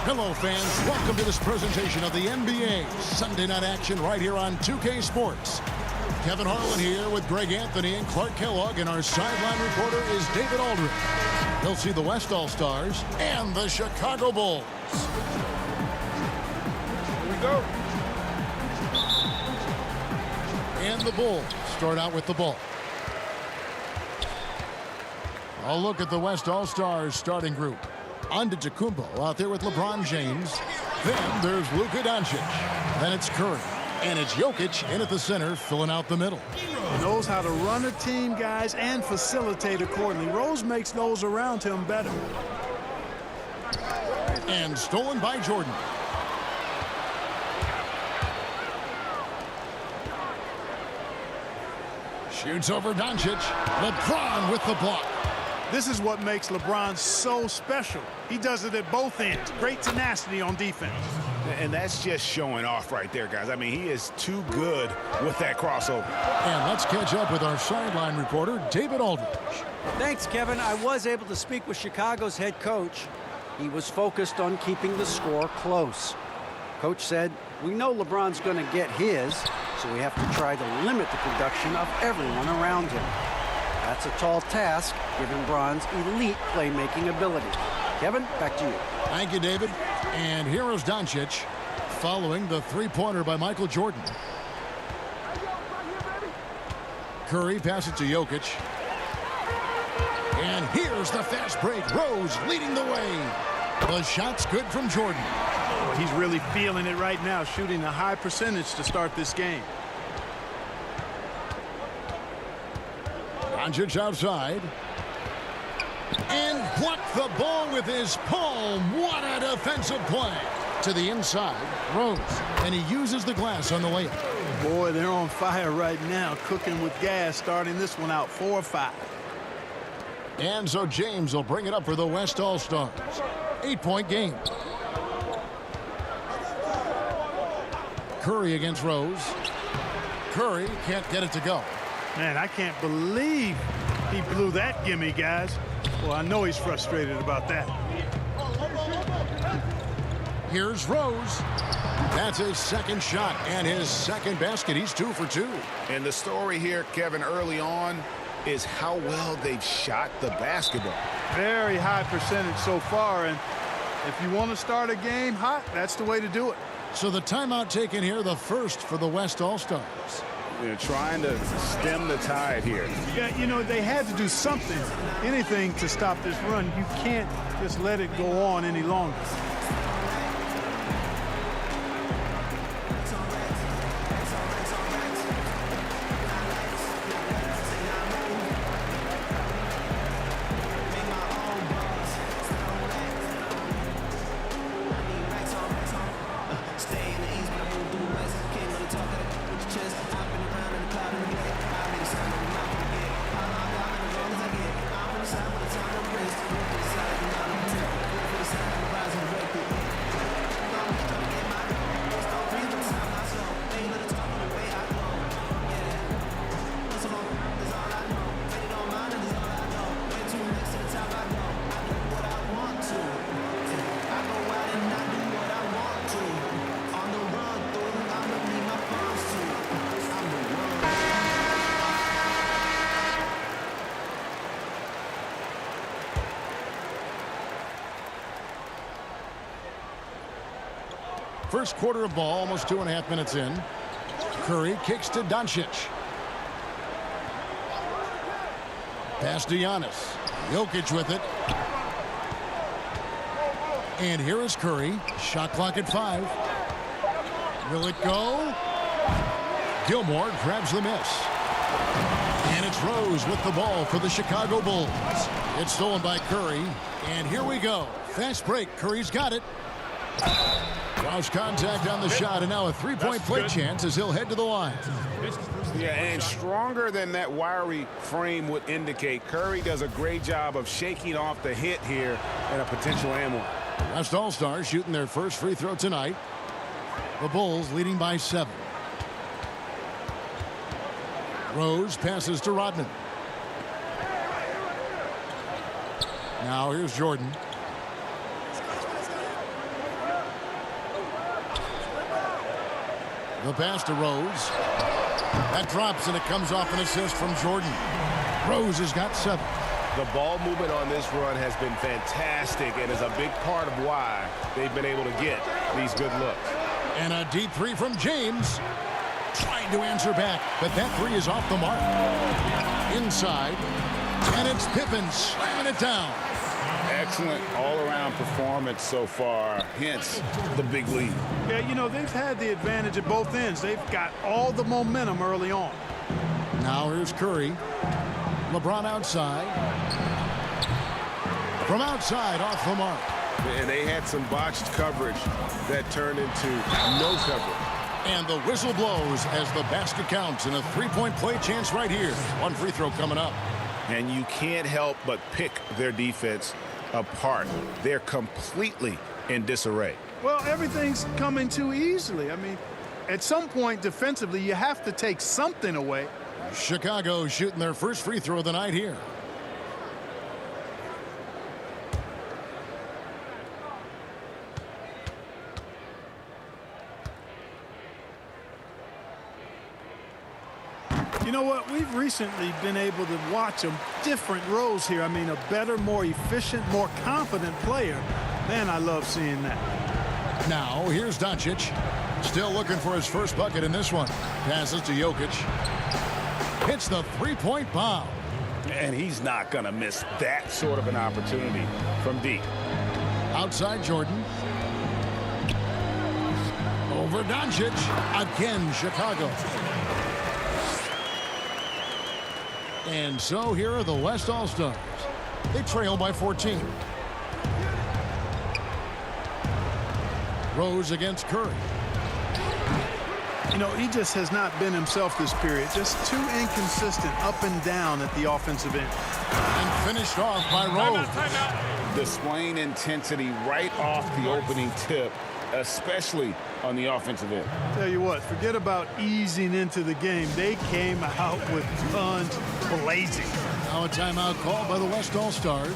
Hello, fans. Welcome to this presentation of the NBA Sunday night action right here on 2K Sports. Kevin Harlan here with Greg Anthony and Clark Kellogg, and our sideline reporter is David Aldridge. He'll see the West All-Stars and the Chicago Bulls. Here we go. And the Bulls start out with the ball. A look at the West All-Stars starting group. Antetokounmpo out there with LeBron James. Then there's Luka Doncic. Then it's Curry. And it's Jokic in at the center, filling out the middle. Knows how to run a team, guys, and facilitate accordingly. Rose makes those around him better. And stolen by Jordan. Shoots over Doncic. LeBron with the block. This is what makes LeBron so special. He does it at both ends. Great tenacity on defense. And that's just showing off right there, guys. I mean, he is too good with that crossover. And let's catch up with our sideline reporter, David Aldridge. Thanks, Kevin. I was able to speak with Chicago's head coach. He was focused on keeping the score close. Coach said, we know LeBron's going to get his, so we have to try to limit the production of everyone around him. That's a tall task, given LeBron's elite playmaking ability. Kevin, back to you. Thank you, David. And here is Doncic, following the three-pointer by Michael Jordan. Curry passes to Jokic. And here's the fast break. Rose leading the way. The shot's good from Jordan. He's really feeling it right now, shooting a high percentage to start this game. Doncic outside. And blocked the ball with his palm. What a defensive play. To the inside, Rose. And he uses the glass on the layup. Boy, they're on fire right now, cooking with gas, starting this one out 4-5. And so James will bring it up for the West All-Stars. 8-point game. Curry against Rose. Curry can't get it to go. Man, I can't believe he blew that gimme, guys. Well, I know he's frustrated about that. Here's Rose. That's his second shot and his second basket. He's 2 for 2. And the story here, Kevin, early on is how well they've shot the basketball. Very high percentage so far, and if you want to start a game hot, that's the way to do it. So the timeout taken here, the first for the West All-Stars. They're trying to stem the tide here. Yeah, you know, they had to do something, anything to stop this run. You can't just let it go on any longer. First quarter of ball, almost 2.5 minutes in. Curry kicks to Doncic. Pass to Giannis. Jokic with it. And here is Curry. Shot clock at 5. Will it go? Gilmore grabs the miss. And it's Rose with the ball for the Chicago Bulls. It's stolen by Curry. And here we go. Fast break. Curry's got it. Cross contact on the shot, and now a three-point play chance as he'll head to the line. Yeah, and stronger than that wiry frame would indicate. Curry does a great job of shaking off the hit here and a potential and one. The West All-Stars shooting their first free throw tonight. The Bulls leading by 7. Rose passes to Rodman. Now here's Jordan. The pass to Rose. That drops, and it comes off an assist from Jordan. Rose has got 7. The ball movement on this run has been fantastic and is a big part of why they've been able to get these good looks. And a deep 3 from James. Trying to answer back, but that 3 is off the mark. Inside, and it's Pippen slamming it down. Excellent all-around performance so far, hence the big lead. Yeah, you know, they've had the advantage at both ends. They've got all the momentum early on. Now here's Curry. LeBron outside. From outside, off the mark. And they had some botched coverage that turned into no coverage. And the whistle blows as the basket counts, and a 3-point play chance right here. One free throw coming up. And you can't help but pick their defense apart. They're completely in disarray. Well, everything's coming too easily. I mean, at some point defensively, you have to take something away. Chicago shooting their first free throw of the night here. You know what? We've recently been able to watch a different roles here. I mean, a better, more efficient, more confident player. Man, I love seeing that. Now, here's Doncic. Still looking for his first bucket in this one. Passes to Jokic. Hits the 3-point bomb. And he's not going to miss that sort of an opportunity from deep. Outside Jordan. Over Doncic. Again, Chicago. And so here are the West All-Stars. They trail by 14. Rose against Curry. You know, he just has not been himself this period. Just too inconsistent up and down at the offensive end. And finished off by Rose. Displaying intensity right off the opening tip, especially on the offensive end. Tell you what, forget about easing into the game. They came out with guns blazing. Now a timeout called by the West All-Stars.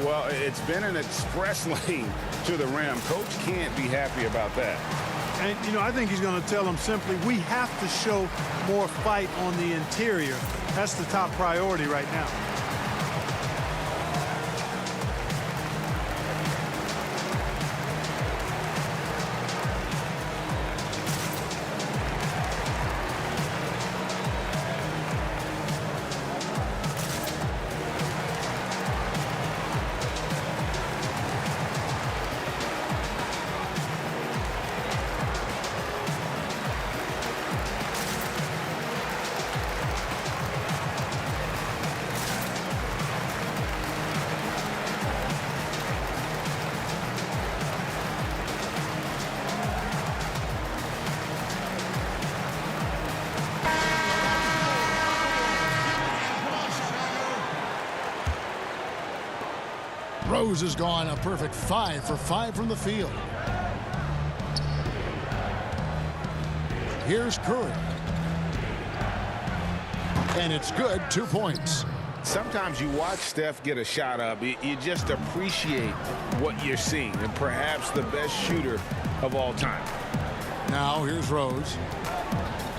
Well, it's been an express lane to the rim. Coach can't be happy about that. And, you know, I think he's going to tell them simply, we have to show more fight on the interior. That's the top priority right now. Rose has gone a perfect 5 for 5 from the field. Here's Curry. And it's good, 2 points. Sometimes you watch Steph get a shot up, you just appreciate what you're seeing, and perhaps the best shooter of all time. Now here's Rose.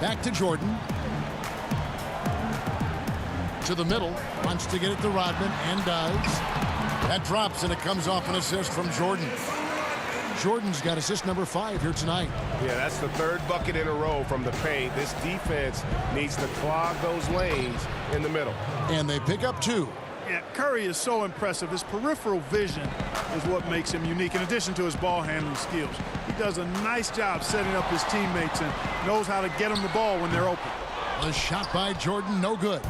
Back to Jordan. To the middle. Wants to get it to Rodman, and does. That drops, and it comes off an assist from Jordan. Jordan's got assist number 5 here tonight. Yeah, that's the 3rd bucket in a row from the paint. This defense needs to clog those lanes in the middle. And they pick up 2. Yeah, Curry is so impressive. His peripheral vision is what makes him unique, in addition to his ball handling skills. He does a nice job setting up his teammates and knows how to get them the ball when they're open. A shot by Jordan, no good.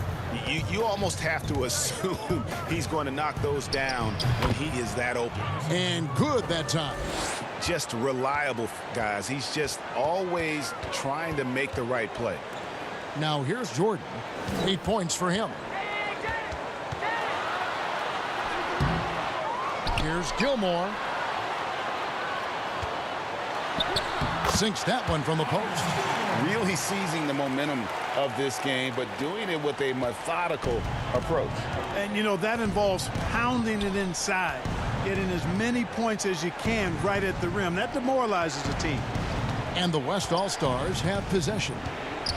You almost have to assume he's going to knock those down when he is that open. And good that time. Just reliable, guys. He's just always trying to make the right play. Now here's Jordan. 8 points for him. Here's Gilmore. Sinks that one from the post. Really seizing the momentum of this game, but doing it with a methodical approach. And, you know, that involves pounding it inside, getting as many points as you can right at the rim. That demoralizes the team. And the West All-Stars have possession.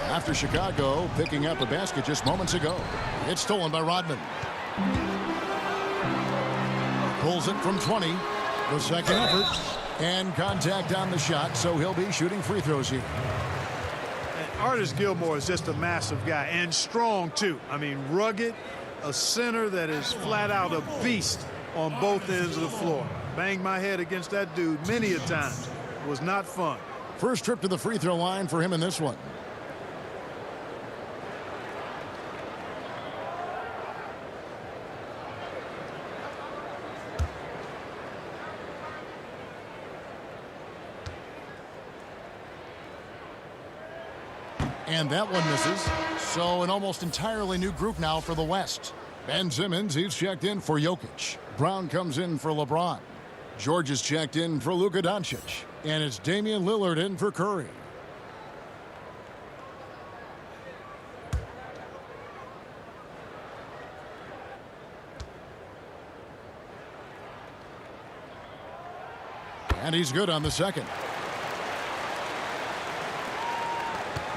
After Chicago picking up a basket just moments ago. It's stolen by Rodman. Pulls it from 20. The second effort. And contact on the shot, so he'll be shooting free throws here. And Artis Gilmore is just a massive guy, and strong, too. I mean, rugged, a center that is flat out a beast on both ends of the floor. Banged my head against that dude many a time. It was not fun. First trip to the free throw line for him in this one. And that one misses. So an almost entirely new group now for the West. Ben Simmons, he's checked in for Jokic. Brown comes in for LeBron. George is checked in for Luka Doncic. And it's Damian Lillard in for Curry. And he's good on the second.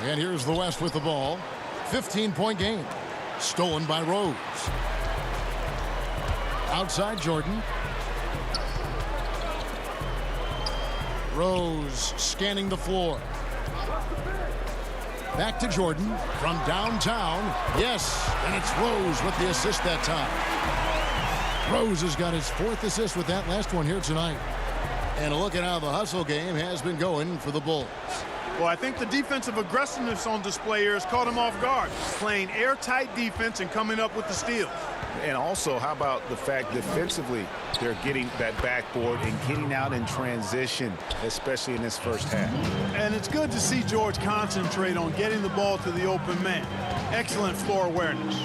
And here's the West with the ball. 15-point game. Stolen by Rose. Outside Jordan. Rose scanning the floor. Back to Jordan from downtown. Yes, and it's Rose with the assist that time. Rose has got his 4th assist with that last one here tonight. And look at how the hustle game has been going for the Bulls. Well, I think the defensive aggressiveness on display here has caught him off guard. Playing airtight defense and coming up with the steals. And also, how about the fact defensively they're getting that backboard and getting out in transition, especially in this first half. And it's good to see George concentrate on getting the ball to the open man. Excellent floor awareness.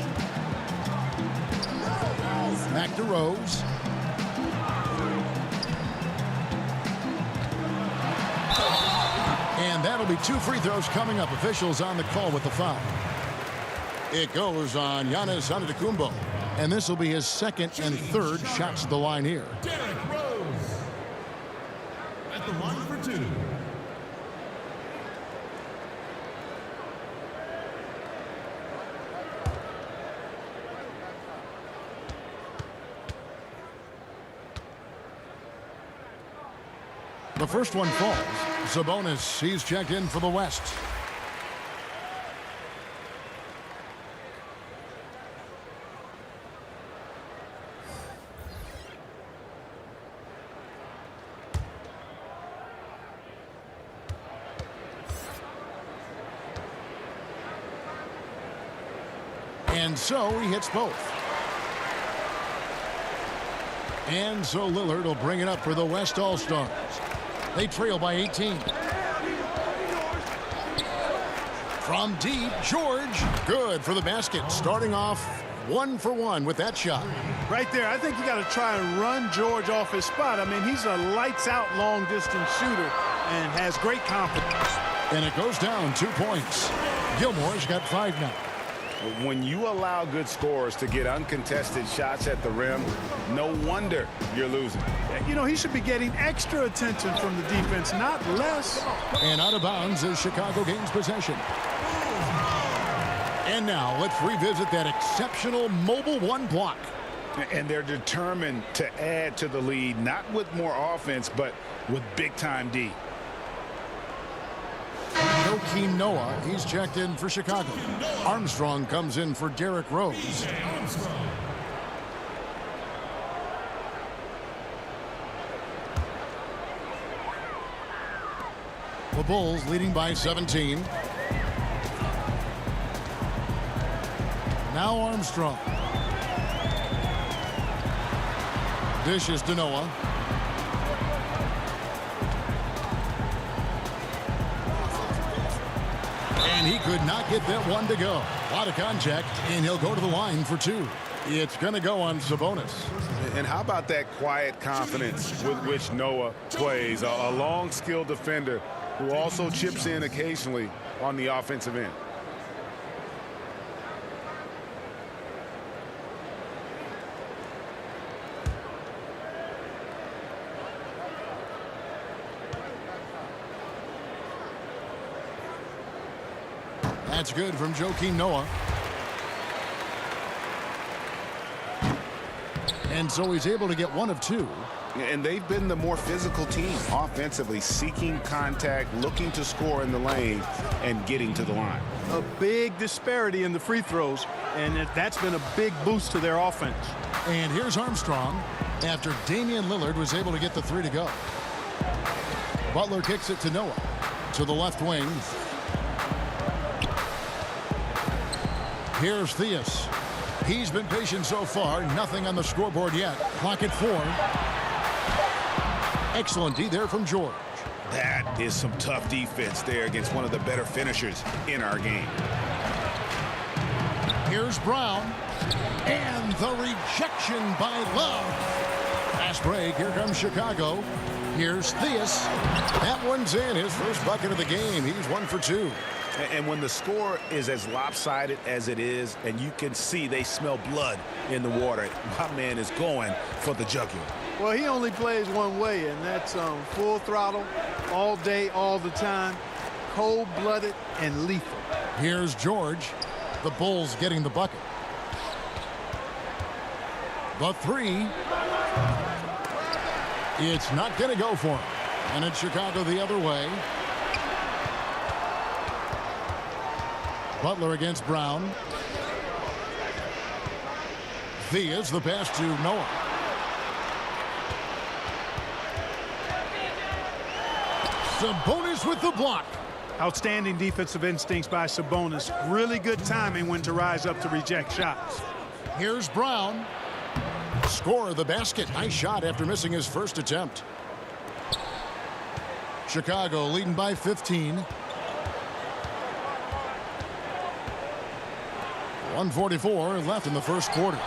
Back to Rose. And that'll be 2 free throws coming up. Officials on the call with the foul. It goes on Giannis Antetokounmpo. And this will be his 2nd and 3rd shots at the line here. Derrick Rose at the line for 2. The first one falls. Sabonis, he's checked in for the West. And so he hits both. And so Lillard will bring it up for the West All-Stars. They trail by 18. From deep, George. Good for the basket. Starting off 1 for 1 with that shot. Right there, I think you got to try and run George off his spot. I mean, he's a lights-out long-distance shooter and has great confidence. And it goes down 2 points. Gilmore's got 5 now. When you allow good scorers to get uncontested shots at the rim, no wonder you're losing. You know, he should be getting extra attention from the defense, not less. And out of bounds as Chicago gains possession. And now let's revisit that exceptional mobile 1 block. And they're determined to add to the lead, not with more offense, but with big-time D. Joakim Noah, he's checked in for Chicago. Armstrong comes in for Derrick Rose. The Bulls leading by 17. Now Armstrong. Dishes to Noah. And he could not get that one to go. A lot of contact, and he'll go to the line for 2. It's going to go on Sabonis. And how about that quiet confidence with which Noah plays? A long, skilled defender who also chips in occasionally on the offensive end. That's good from Joakim Noah. And so he's able to get 1 of 2. And they've been the more physical team offensively, seeking contact, looking to score in the lane, and getting to the line. A big disparity in the free throws, and that's been a big boost to their offense. And here's Armstrong after Damian Lillard was able to get the 3 to go. Butler kicks it to Noah to the left wing. Here's Theus. He's been patient so far. Nothing on the scoreboard yet. Clock at 4. Excellent D there from George. That is some tough defense there against one of the better finishers in our game. Here's Brown. And the rejection by Love. Fast break. Here comes Chicago. Here's Theus. That one's in. His first bucket of the game. He's 1 for 2. And when the score is as lopsided as it is, and you can see they smell blood in the water, my man is going for the jugular. Well, he only plays one way, and that's full throttle, all day, all the time, cold-blooded and lethal. Here's George. The Bulls getting the bucket. The 3. It's not going to go for him. And it's Chicago the other way. Butler against Brown. Theus, the pass to Noah. Sabonis with the block. Outstanding defensive instincts by Sabonis. Really good timing when to rise up to reject shots. Here's Brown. Score the basket. Nice shot after missing his first attempt. Chicago leading by 15. 1:44 left in the first quarter.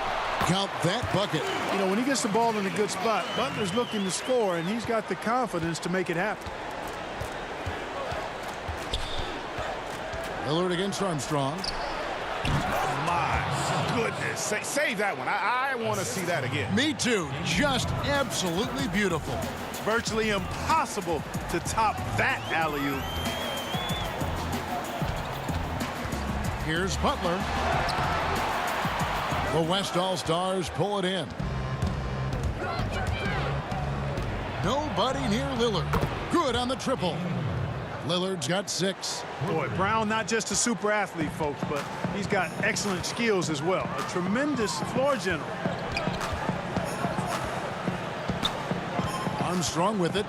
Count that bucket. You know, when he gets the ball in a good spot, Butler's looking to score, and he's got the confidence to make it happen. Lillard against Armstrong. My goodness. Save that one. I want to see that again. Me too. Just absolutely beautiful. It's virtually impossible to top that alley-oop. Here's Butler. The West All-Stars pull it in. Nobody near Lillard. Good on the triple. Lillard's got 6. Boy, Brown not just a super athlete, folks, but he's got excellent skills as well. A tremendous floor general. Armstrong with it.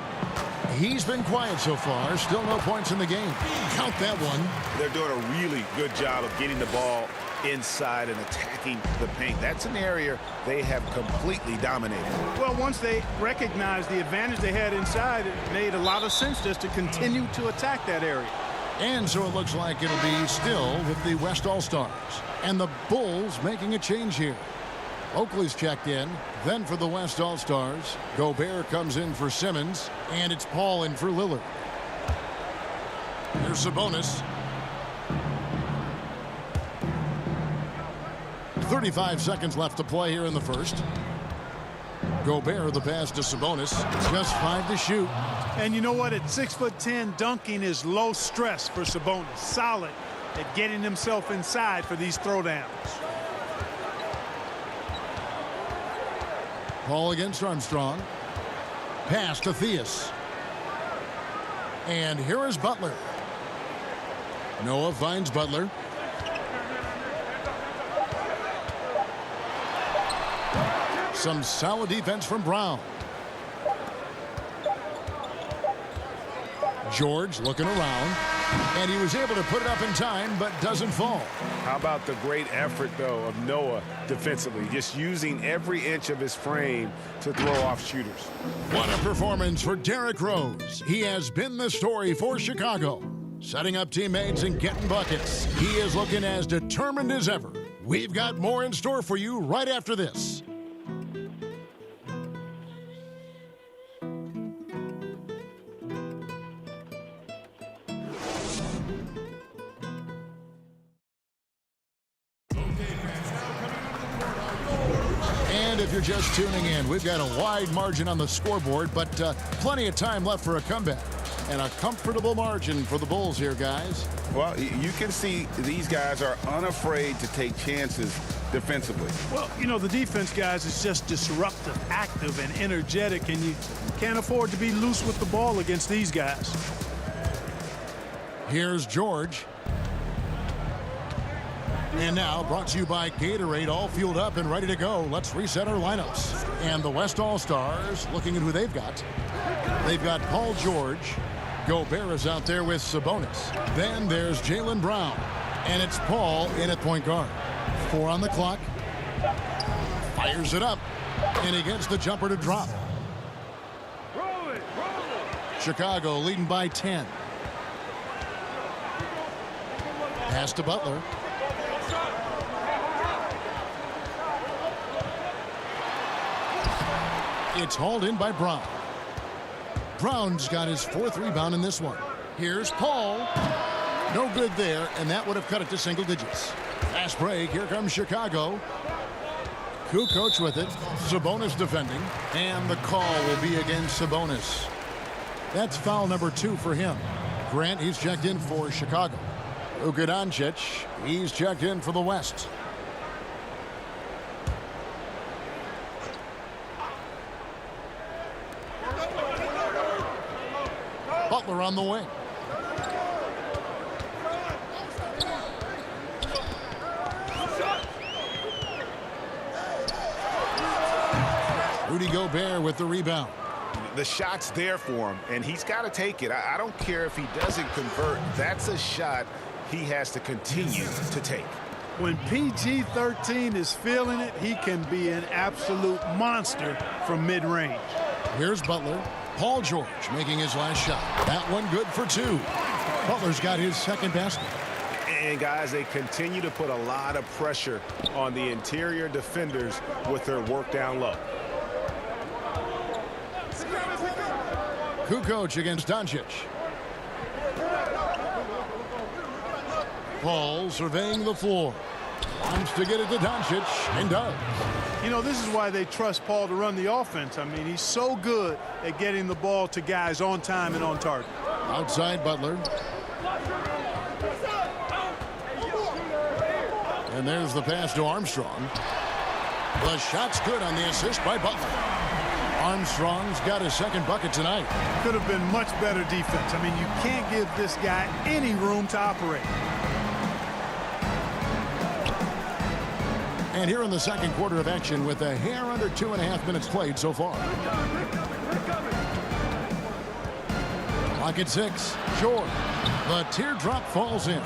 He's been quiet so far. Still no points in the game. Count that one. They're doing a really good job of getting the ball inside and attacking the paint. That's an area they have completely dominated. Well, once they recognized the advantage they had inside, it made a lot of sense just to continue to attack that area. And so it looks like it'll be still with the West All-Stars. And the Bulls making a change here. Oakley's checked in. Then for the West All-Stars, Gobert comes in for Simmons. And it's Paul in for Lillard. Here's Sabonis. 35 seconds left to play here in the first. Gobert, the pass to Sabonis. Just 5 to shoot. And you know what? At 6'10", dunking is low stress for Sabonis. Solid at getting himself inside for these throwdowns. Paul against Armstrong. Pass to Theus. And here is Butler. Noah finds Butler. Some solid defense from Brown. George looking around. And he was able to put it up in time, but doesn't fall. How about the great effort, though, of Noah defensively, just using every inch of his frame to throw off shooters. What a performance for Derrick Rose. He has been the story for Chicago. Setting up teammates and getting buckets. He is looking as determined as ever. We've got more in store for you right after this. If you're just tuning in, we've got a wide margin on the scoreboard, but plenty of time left for a comeback. And a comfortable margin for the Bulls here, guys. Well, you can see these guys are unafraid to take chances defensively. Well, you know, the defense, guys, is just disruptive, active, and energetic, and you can't afford to be loose with the ball against these guys. Here's George. And now, brought to you by Gatorade, all fueled up and ready to go. Let's reset our lineups. And the West All-Stars, looking at who they've got. They've got Paul George. Gobert is out there with Sabonis. Then there's Jaylen Brown. And it's Paul in at point guard. 4 on the clock. Fires it up. And he gets the jumper to drop. Chicago leading by 10. Pass to Butler. It's hauled in by Brown. Brown's got his 4th rebound in this one. Here's Paul. No good there, and that would have cut it to single digits. Fast break. Here comes Chicago. Kukoc with it. Sabonis defending. And the call will be against Sabonis. That's foul number 2 for him. Grant, he's checked in for Chicago. Luka Doncic, he's checked in for the West. Butler on the wing. Rudy Gobert with the rebound. The shot's there for him, and he's got to take it. I don't care if he doesn't convert. That's a shot he has to continue to take. When PG-13 is feeling it, he can be an absolute monster from mid-range. Here's Butler. Paul George making his last shot. That one good for 2. Butler's got his 2nd basket. And, guys, they continue to put a lot of pressure on the interior defenders with their work down low. Kukoc against Doncic. Paul surveying the floor. Wants to get it to Doncic, and does. You know, this is why they trust Paul to run the offense. I mean, he's so good at getting the ball to guys on time and on target. Outside Butler. And there's the pass to Armstrong. The shot's good on the assist by Butler. Armstrong's got his 2nd bucket tonight. Could have been much better defense. I mean, you can't give this guy any room to operate. And here in the 2nd quarter of action with a hair under 2.5 minutes played so far. Clock at 6. George. The teardrop falls in.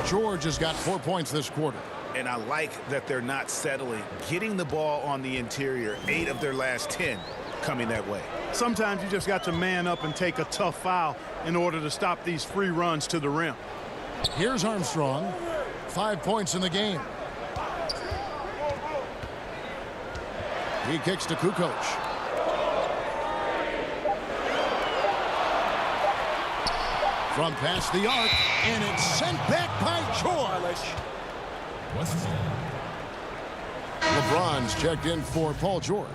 George has got 4 points this quarter. And I like that they're not settling. Getting the ball on the interior, 8 of their last 10 coming that way. Sometimes you just got to man up and take a tough foul in order to stop these free runs to the rim. Here's Armstrong. 5 points in the game. He kicks to Kukoc. From past the arc, and it's sent back by George. LeBron's checked in for Paul George.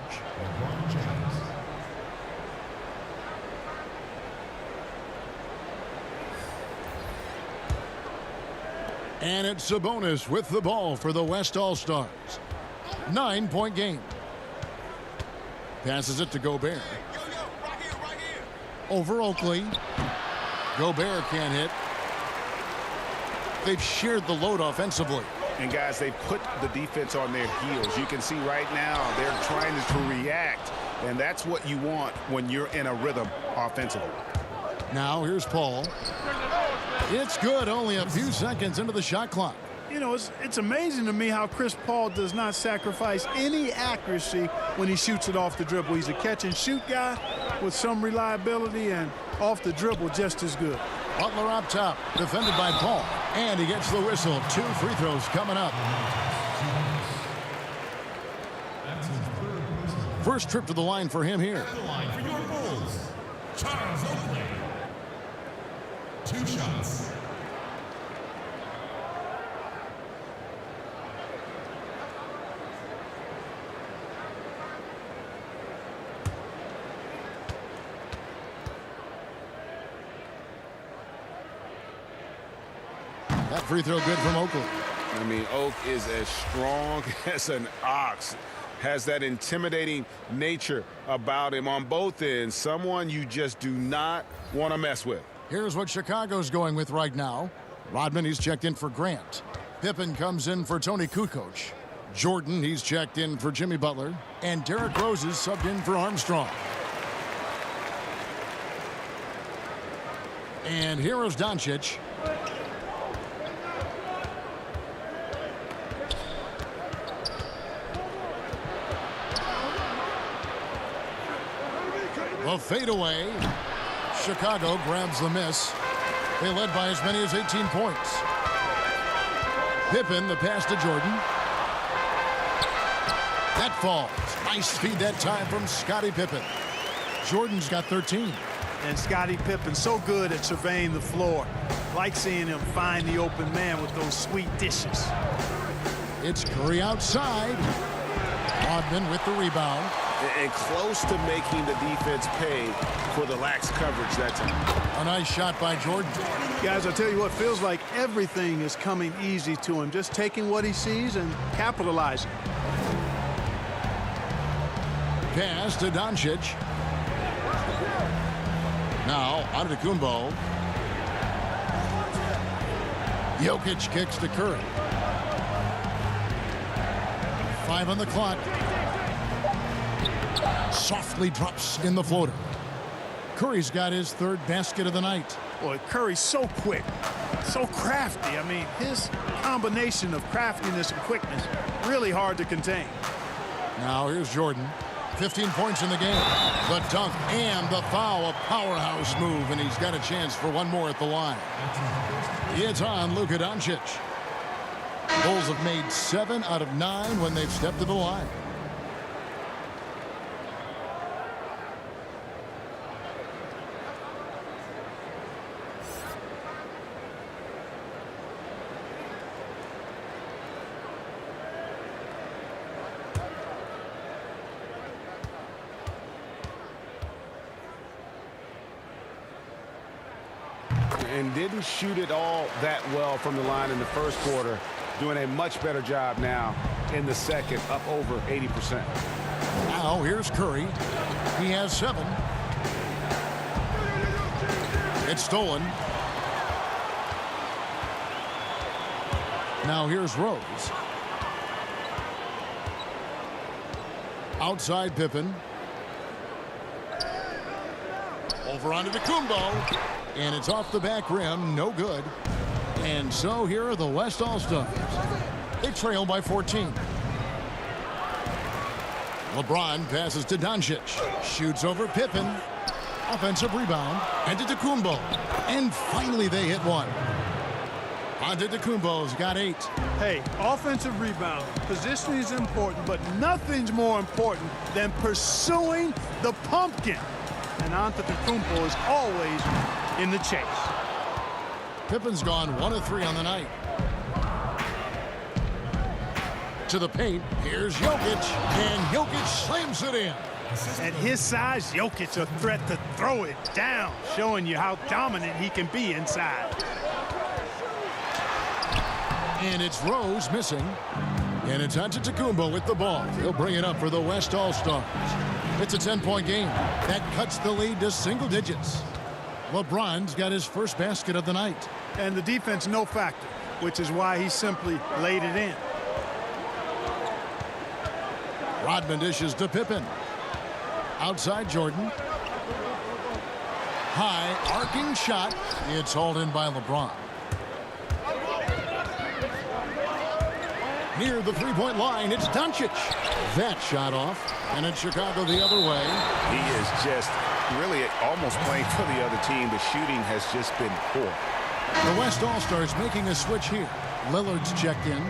And it's Sabonis with the ball for the West All-Stars. 9-point game. Passes it to Gobert. Over Oakley. Gobert can't hit. They've shared the load offensively. And, guys, they put the defense on their heels. You can see right now they're trying to react, and that's what you want when you're in a rhythm offensively. Now here's Paul. It's good, only a few seconds into the shot clock. You know, it's amazing to me how Chris Paul does not sacrifice any accuracy when he shoots it off the dribble. He's a catch-and-shoot guy with some reliability, and off the dribble just as good. Butler up top, defended by Paul. And he gets the whistle. 2 free throws coming up. First trip to the line for him here. The line for your Bulls, Charles Oakley. 2 shots. That free throw good from Oakley. I mean, Oak is as strong as an ox. Has that intimidating nature about him on both ends. Someone you just do not want to mess with. Here's what Chicago's going with right now. Rodman, he's checked in for Grant. Pippen comes in for Tony Kukoc. Jordan, he's checked in for Jimmy Butler. And Derrick Rose is subbed in for Armstrong. And here is Doncic. The fadeaway. Chicago grabs the miss. They led by as many as 18 points. Pippen, the pass to Jordan. That falls. Nice feed that time from Scottie Pippen. Jordan's got 13. And Scottie Pippen so good at surveying the floor. Like seeing him find the open man with those sweet dishes. It's Curry outside. Rodman with the rebound. And close to making the defense pay for the lax coverage that time. A nice shot by Jordan. Guys, I'll tell you what, feels like everything is coming easy to him. Just taking what he sees and capitalizing. Pass to Doncic. Now, Antetokounmpo. Jokic kicks to Curry. 5 on the clock. Softly drops in the floater. Curry's got his third basket of the night. Boy, Curry's so quick, so crafty. I mean, his combination of craftiness and quickness, really hard to contain. Now here's Jordan. 15 points in the game. The dunk and the foul, a powerhouse move, and he's got a chance for one more at the line. It's on Luka Doncic. Bulls have made 7 out of 9 when they've stepped to the line. And didn't shoot it all that well from the line in the first quarter. Doing a much better job now in the second, up over 80%. Now here's Curry. He has 7. It's stolen. Now here's Rose. Outside Pippen. Over onto Antetokounmpo. And it's off the back rim, no good. And so here are the West All-Stars. They trail by 14. LeBron passes to Doncic. Shoots over Pippen. Offensive rebound. Antetokounmpo. And finally they hit one. Antetokounmpo's got 8. Hey, offensive rebound. Positioning is important, but nothing's more important than pursuing the pumpkin. And Antetokounmpo is always in the chase. Pippen's gone 1 of 3 on the night. To the paint, here's Jokic, and Jokic slams it in. At his size, Jokic a threat to throw it down, showing you how dominant he can be inside. And it's Rose missing. And it's Antetokounmpo with the ball. He'll bring it up for the West All-Stars. It's a 10-point game. That cuts the lead to single digits. LeBron's got his first basket of the night. And the defense no factor, which is why he simply laid it in. Rodman dishes to Pippen. Outside Jordan. High arcing shot. It's hauled in by LeBron. Near the three-point line, it's Doncic. That shot off, and it's Chicago the other way. He is just really almost playing for the other team. The shooting has just been poor. The West All-Stars making a switch here. Lillard's checked in.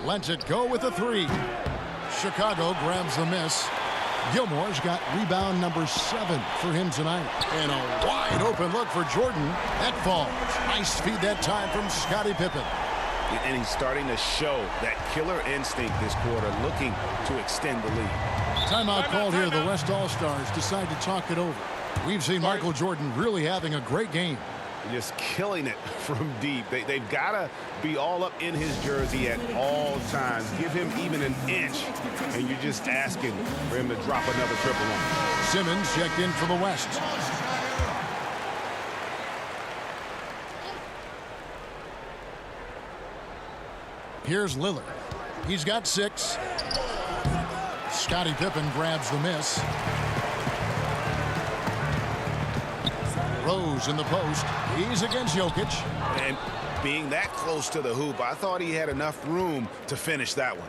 Lets it go with a 3. Chicago grabs the miss. Gilmore's got rebound number 7 for him tonight. And a wide open look for Jordan. That falls. Nice feed that time from Scottie Pippen. And he's starting to show that killer instinct this quarter, looking to extend the lead. Timeout called here. The West All-Stars decide to talk it over. We've seen Michael Jordan really having a great game. Just killing it from deep. They've got to be all up in his jersey at all times. Give him even an inch, and you're just asking for him to drop another triple on him. Simmons checked in for the West. Here's Lillard. He's got 6. Scottie Pippen grabs the miss. Rose in the post. He's against Jokic. And being that close to the hoop, I thought he had enough room to finish that one.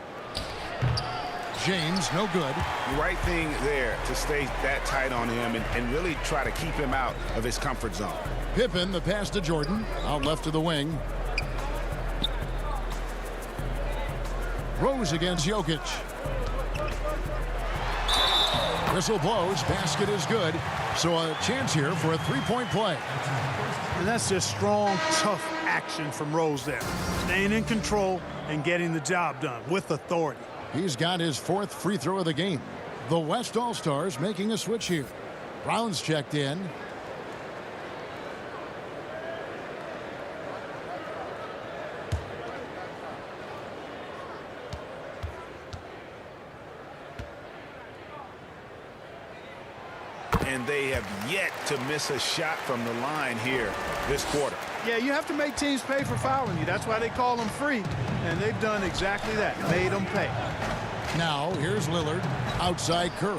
James, no good. Right thing there to stay that tight on him and really try to keep him out of his comfort zone. Pippen, the pass to Jordan. Out left to the wing. Rose against Jokic. Whistle blows. Basket is good. So a chance here for a three-point play. And that's just strong, tough action from Rose there. Staying in control and getting the job done with authority. He's got his 4th free throw of the game. The West All-Stars making a switch here. Brown's checked in. And they have yet to miss a shot from the line here this quarter. Yeah, you have to make teams pay for fouling you. That's why they call them free. And they've done exactly that. Made them pay. Now, here's Lillard. Outside Curry.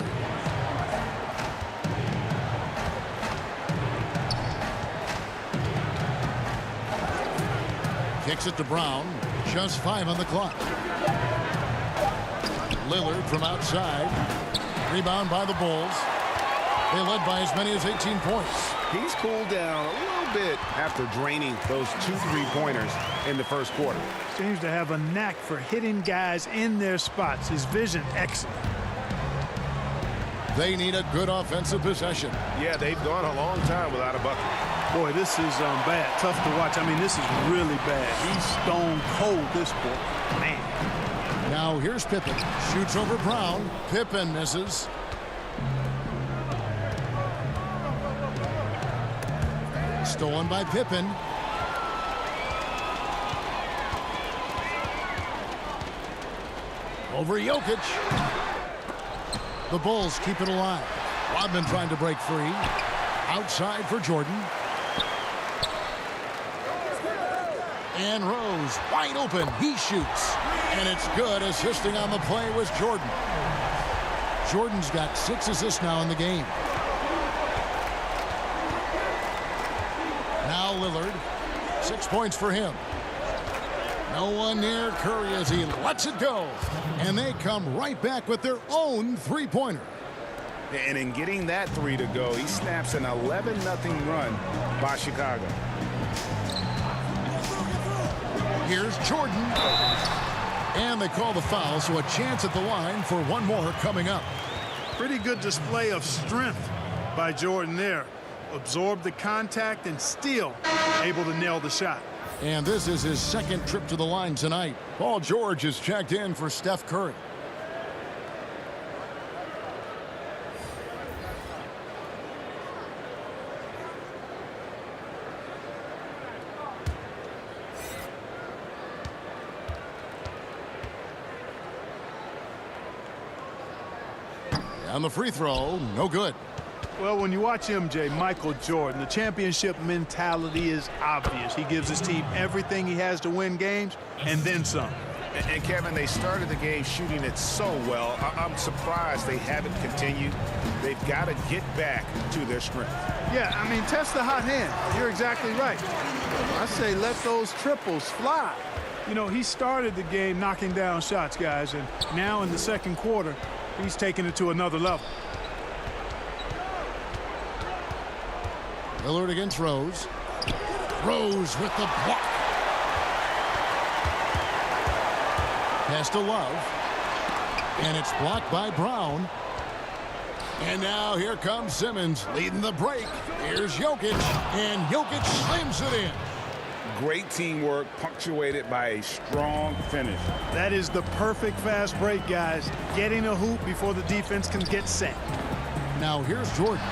Kicks it to Brown. Just 5 on the clock. Lillard from outside. Rebound by the Bulls. They led by as many as 18 points. He's cooled down a little bit after draining those 2 3-pointers in the first quarter. Seems to have a knack for hitting guys in their spots. His vision excellent. They need a good offensive possession. Yeah, they've gone a long time without a bucket. Boy, this is bad. Tough to watch. I mean, this is really bad. He's stone cold this quarter. Man. Now here's Pippen. Shoots over Brown. Pippen misses. Stolen by Pippen. Over Jokic. The Bulls keep it alive. Rodman trying to break free. Outside for Jordan. And Rose wide open. He shoots. And it's good. Assisting on the play was Jordan. Jordan's got 6 assists now in the game. Now Lillard. 6 points for him. No one near Curry as he lets it go. And they come right back with their own three-pointer. And in getting that 3 to go, he snaps an 11-0 run by Chicago. Here's Jordan. And they call the foul, so a chance at the line for one more coming up. Pretty good display of strength by Jordan there. Absorbed the contact and still able to nail the shot. And this is his 2nd trip to the line tonight. Paul George is checked in for Steph Curry. And the free throw, no good. Well, when you watch MJ, Michael Jordan, the championship mentality is obvious. He gives his team everything he has to win games, and then some. And Kevin, they started the game shooting it so well. I'm surprised they haven't continued. They've got to get back to their strength. Yeah, I mean, test the hot hand. You're exactly right. I say let those triples fly. You know, he started the game knocking down shots, guys, and now in the 2nd quarter, he's taking it to another level. Lillard against Rose. Rose with the block. Pass to Love. And it's blocked by Brown. And now here comes Simmons leading the break. Here's Jokic. And Jokic slams it in. Great teamwork punctuated by a strong finish. That is the perfect fast break, guys. Getting a hoop before the defense can get set. Now here's Jordan.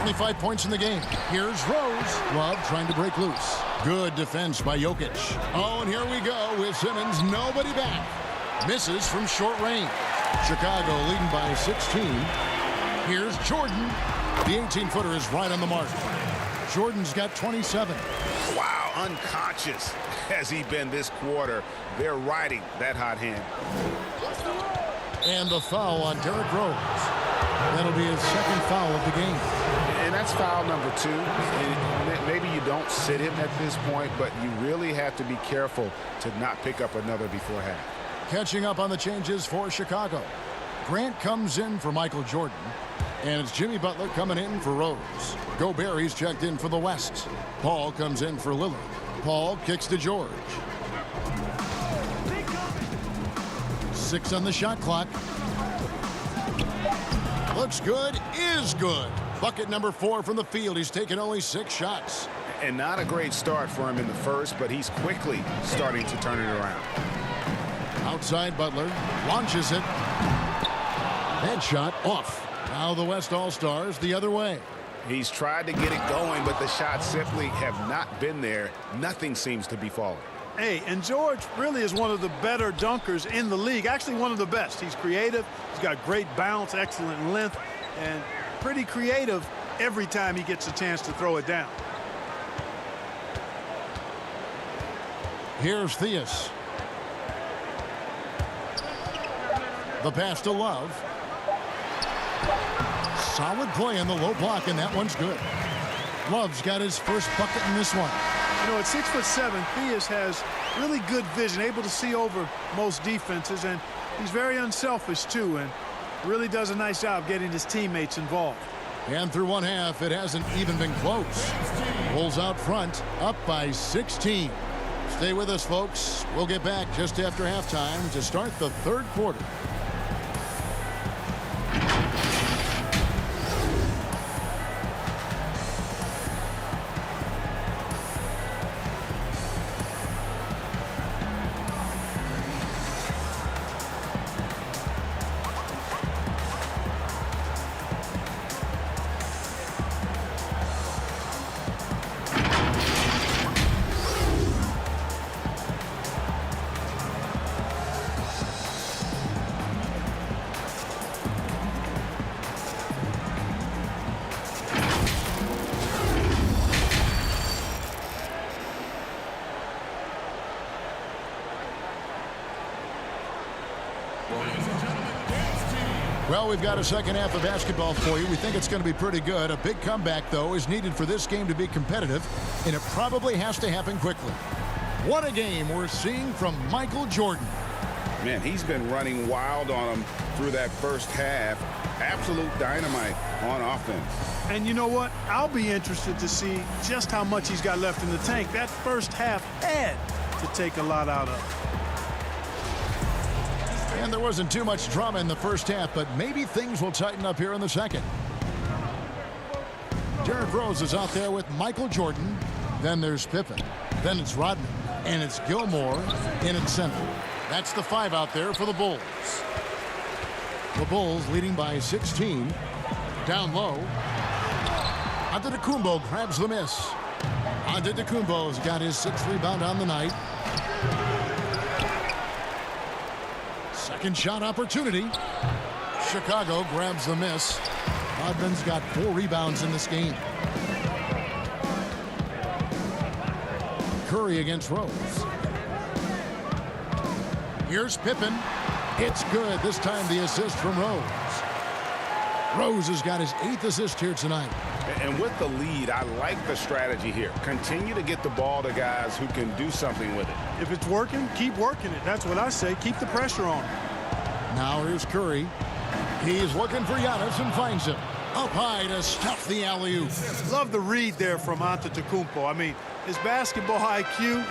25 points in the game. Here's Rose. Love trying to break loose. Good defense by Jokic. Oh, and here we go with Simmons. Nobody back. Misses from short range. Chicago leading by 16. Here's Jordan. The 18-footer is right on the mark. Jordan's got 27. Wow, unconscious has he been this quarter. They're riding that hot hand. And the foul on Derrick Rose. That'll be his second foul of the game. And that's foul number 2. And maybe you don't sit him at this point, but you really have to be careful to not pick up another before half. Catching up on the changes for Chicago. Grant comes in for Michael Jordan. And it's Jimmy Butler coming in for Rose. Gobert's checked in for the West. Paul comes in for Lillard. Paul kicks to George. 6 on the shot clock. Looks good, is good. Bucket number 4 from the field. He's taken only 6 shots. And not a great start for him in the first, but he's quickly starting to turn it around. Outside Butler, launches it. That shot off. Now the West All-Stars the other way. He's tried to get it going, but the shots simply have not been there. Nothing seems to be falling. Hey, and George really is one of the better dunkers in the league. Actually, one of the best. He's creative. He's got great bounce, excellent length, and pretty creative every time he gets a chance to throw it down. Here's Theus. The pass to Love. Solid play in the low block, and that one's good. Love's got his first bucket in this one. You know, at 6'7", Theus has really good vision, able to see over most defenses, and he's very unselfish too, and really does a nice job getting his teammates involved. And through one half, it hasn't even been close. Bulls out front, up by 16. Stay with us, folks. We'll get back just after halftime to start the third quarter. Well, we've got a second half of basketball for you. We think it's going to be pretty good. A big comeback, though, is needed for this game to be competitive, and it probably has to happen quickly. What a game we're seeing from Michael Jordan. Man, he's been running wild on him through that first half. Absolute dynamite on offense. And you know what? I'll be interested to see just how much he's got left in the tank. That first half had to take a lot out of. And there wasn't too much drama in the first half, but maybe things will tighten up here in the second. Derrick Rose is out there with Michael Jordan. Then there's Pippen. Then it's Rodman. And it's Gilmore in at center. That's the 5 out there for the Bulls. The Bulls leading by 16. Down low. Antetokounmpo grabs the miss. Antetokounmpo's got his 6th rebound on the night. Second shot opportunity. Chicago grabs the miss. Rodman's got 4 rebounds in this game. Curry against Rose. Here's Pippen. It's good. This time the assist from Rose. Rose has got his 8th assist here tonight. And with the lead, I like the strategy here. Continue to get the ball to guys who can do something with it. If it's working, keep working it. That's what I say. Keep the pressure on. Now here's Curry. He's looking for Giannis and finds him. Up high to stuff the alley-oop. Love the read there from Antetokounmpo. I mean, his basketball IQ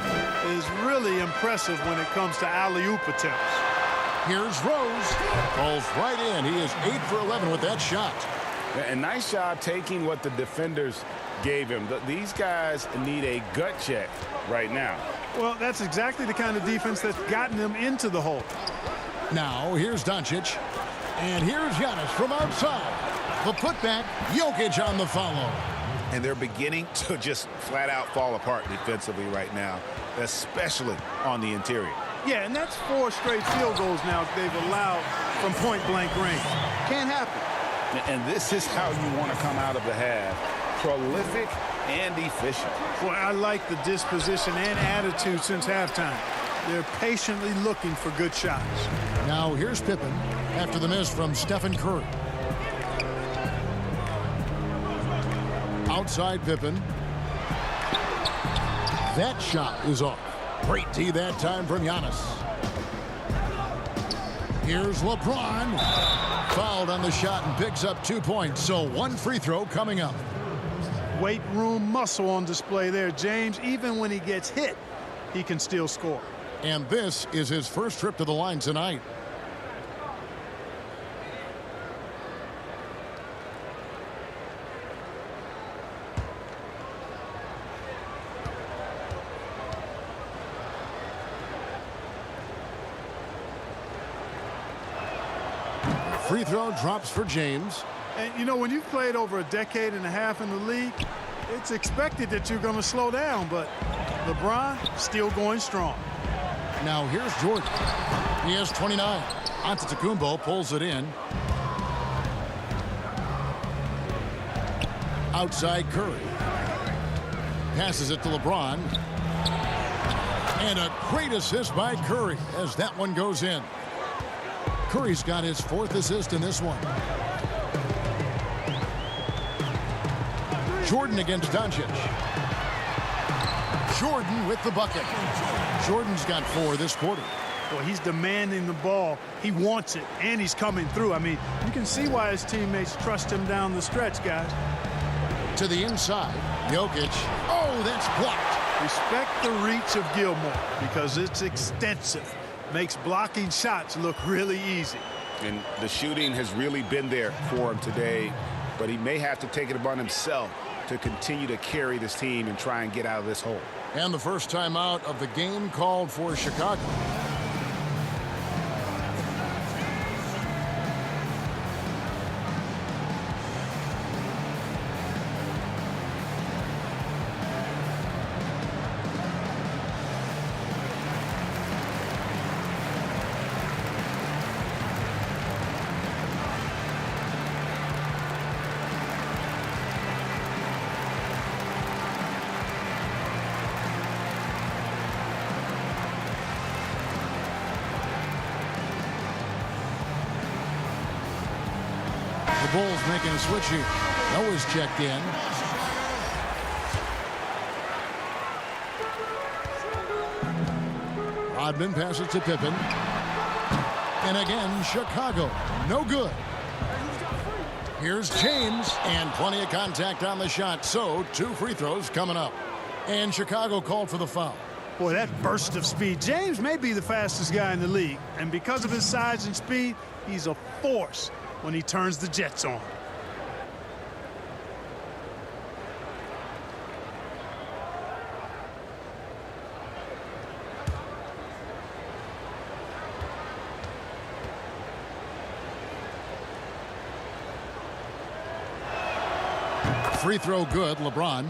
is really impressive when it comes to alley-oop attempts. Here's Rose. Falls right in. He is 8 for 11 with that shot. And nice job taking what the defenders gave him. These guys need a gut check right now. Well, that's exactly the kind of defense that's gotten them into the hole. Now, here's Doncic. And here's Giannis from outside. The putback, Jokic on the follow. And they're beginning to just flat out fall apart defensively right now, especially on the interior. Yeah, and that's 4 straight field goals now they've allowed from point-blank range. Can't happen. And this is how you want to come out of the half. Prolific and efficient. Boy, I like the disposition and attitude since halftime. They're patiently looking for good shots. Now here's Pippen after the miss from Stephen Curry. Outside Pippen. That shot is off. Great D that time from Giannis. Here's LeBron. Fouled on the shot and picks up 2 points. So 1 free throw coming up. Weight room muscle on display there. James, even when he gets hit, he can still score. And this is his first trip to the line tonight. Free throw drops for James. And, you know, when you've played over a decade and a half in the league, it's expected that you're going to slow down, but LeBron still going strong. Now here's Jordan. He has 29. Antetokounmpo pulls it in. Outside Curry. Passes it to LeBron. And a great assist by Curry as that one goes in. Curry's got his 4th assist in this one. Jordan against Doncic. Jordan with the bucket. Jordan's got 4 this quarter. Well, he's demanding the ball. He wants it, and he's coming through. I mean, you can see why his teammates trust him down the stretch, guys. To the inside, Jokic. Oh, that's blocked. Respect the reach of Gilmore because it's extensive. Makes blocking shots look really easy. And the shooting has really been there for him today, but he may have to take it upon himself to continue to carry this team and try and get out of this hole. And the first time out of the game called for Chicago. The Bulls making a switch here. Noah's checked in. Rodman passes to Pippen. And again, Chicago. No good. Here's James. And plenty of contact on the shot. So 2 free throws coming up. And Chicago called for the foul. Boy, that burst of speed. James may be the fastest guy in the league. And because of his size and speed, he's a force when he turns the Jets on. Free throw good, LeBron.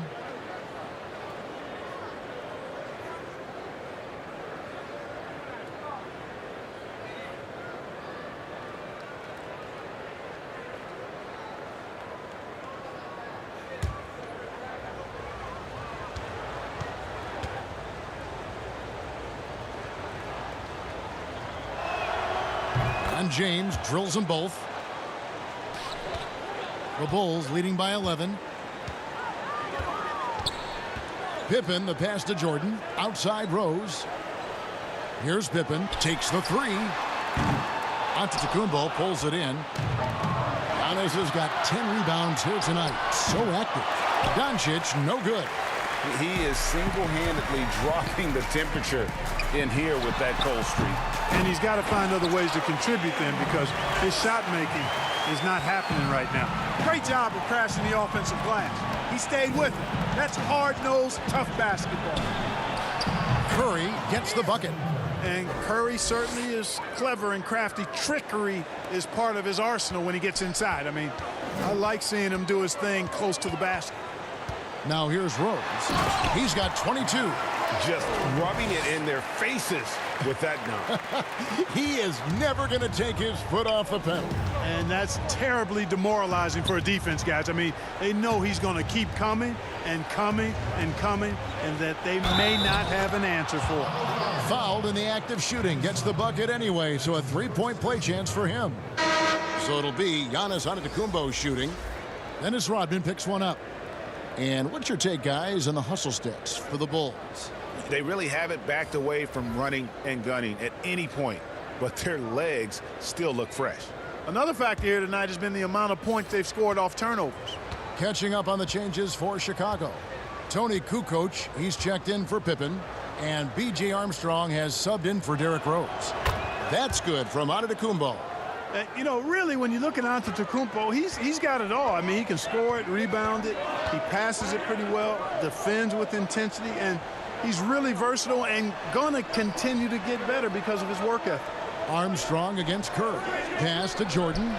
And James drills them both. The Bulls leading by 11. Pippen, the pass to Jordan. Outside Rose. Here's Pippen. Takes the 3. Antetokounmpo pulls it in. Giannis has got 10 rebounds here tonight. So active. Doncic, no good. He is single-handedly dropping the temperature in here with that cold streak. And he's got to find other ways to contribute then because his shot making is not happening right now. Great job of crashing the offensive glass. He stayed with it. That's hard-nosed, tough basketball. Curry gets the bucket. And Curry certainly is clever and crafty. Trickery is part of his arsenal when he gets inside. I mean, I like seeing him do his thing close to the basket. Now here's Rose. He's got 22. Just rubbing it in their faces with that dunk. He is never going to take his foot off the pedal. And that's terribly demoralizing for a defense, guys. I mean, they know he's going to keep coming and coming and coming, and that they may not have an answer for. Fouled in the act of shooting. Gets the bucket anyway, so a three-point play chance for him. So it'll be Giannis Antetokounmpo shooting. Dennis Rodman picks one up. And what's your take, guys, on the hustle sticks for the Bulls? They really haven't backed away from running and gunning at any point, but their legs still look fresh. Another factor here tonight has been the amount of points they've scored off turnovers. Catching up on the changes for Chicago. Tony Kukoc, he's checked in for Pippen, and B.J. Armstrong has subbed in for Derrick Rose. That's good from Antetokounmpo. You know, really, when you look at Antetokounmpo, he's got it all. I mean, he can score it, rebound it, he passes it pretty well, defends with intensity, and he's really versatile and gonna continue to get better because of his work ethic. Armstrong against Curry. Pass to Jordan.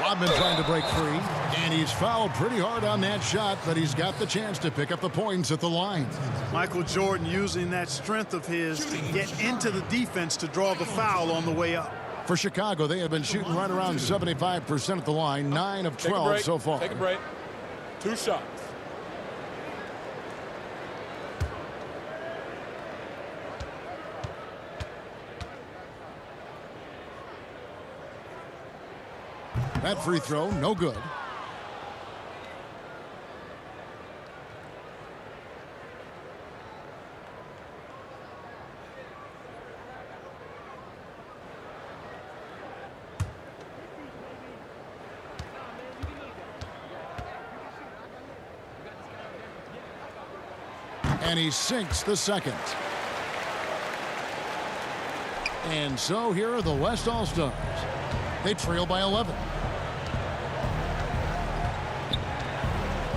Rodman trying to break free, and he's fouled pretty hard on that shot, but he's got the chance to pick up the points at the line. Michael Jordan using that strength of his to get into the defense to draw the foul on the way up. For Chicago, they have been shooting right around 75% at the line, 9 of 12 so far. Take a break. 2 shots. That free throw, no good. And he sinks the second. And so here are the West All-Stars. They trail by 11.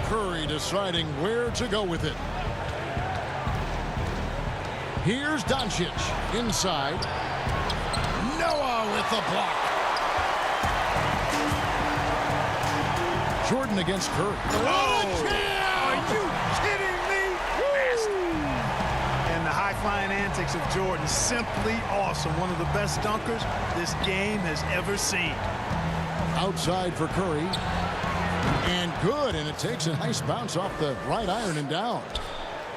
Curry deciding where to go with it. Here's Doncic inside. Noah with the block. Jordan against Curry. Oh, are you kidding me? And the high-flying antics of Jordan, simply awesome. One of the best dunkers this game has ever seen. Outside for Curry. And good, and it takes a nice bounce off the right iron and down.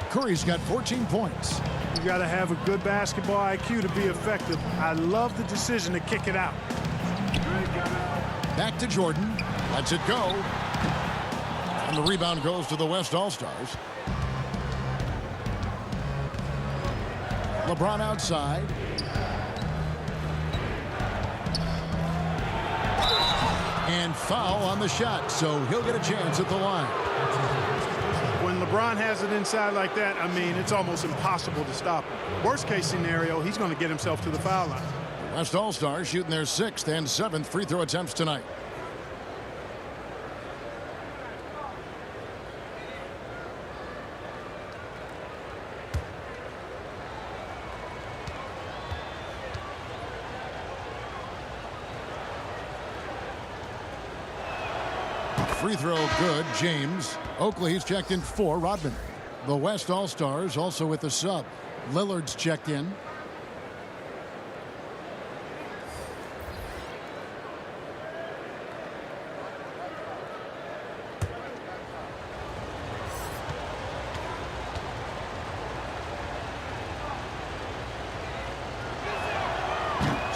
Curry's got 14 points. You got to have a good basketball IQ to be effective. I love the decision to kick it out. Back to Jordan. Lets it go. And the rebound goes to the West All-Stars. LeBron outside. And foul on the shot, so he'll get a chance at the line. When LeBron has it inside like that, I mean, it's almost impossible to stop him. Worst case scenario, he's going to get himself to the foul line. The West All-Stars shooting their 6th and 7th free throw attempts tonight. Free throw good, James. Oakley, he's checked in for Rodman. The West All-Stars also with the sub. Lillard's checked in.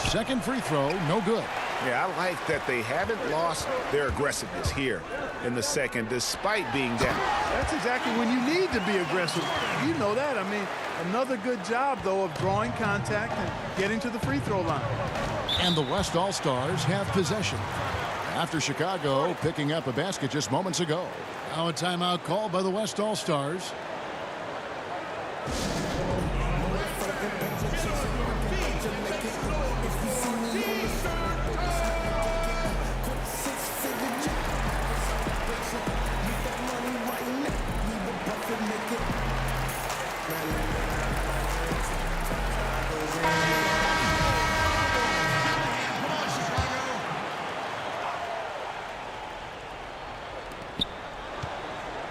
Second free throw, no good. Yeah, I like that they haven't lost their aggressiveness here in the second, despite being down. That's exactly when you need to be aggressive. You know that. I mean, another good job, though, of drawing contact and getting to the free throw line. And the West All-Stars have possession. After Chicago picking up a basket just moments ago. Now a timeout called by the West All-Stars.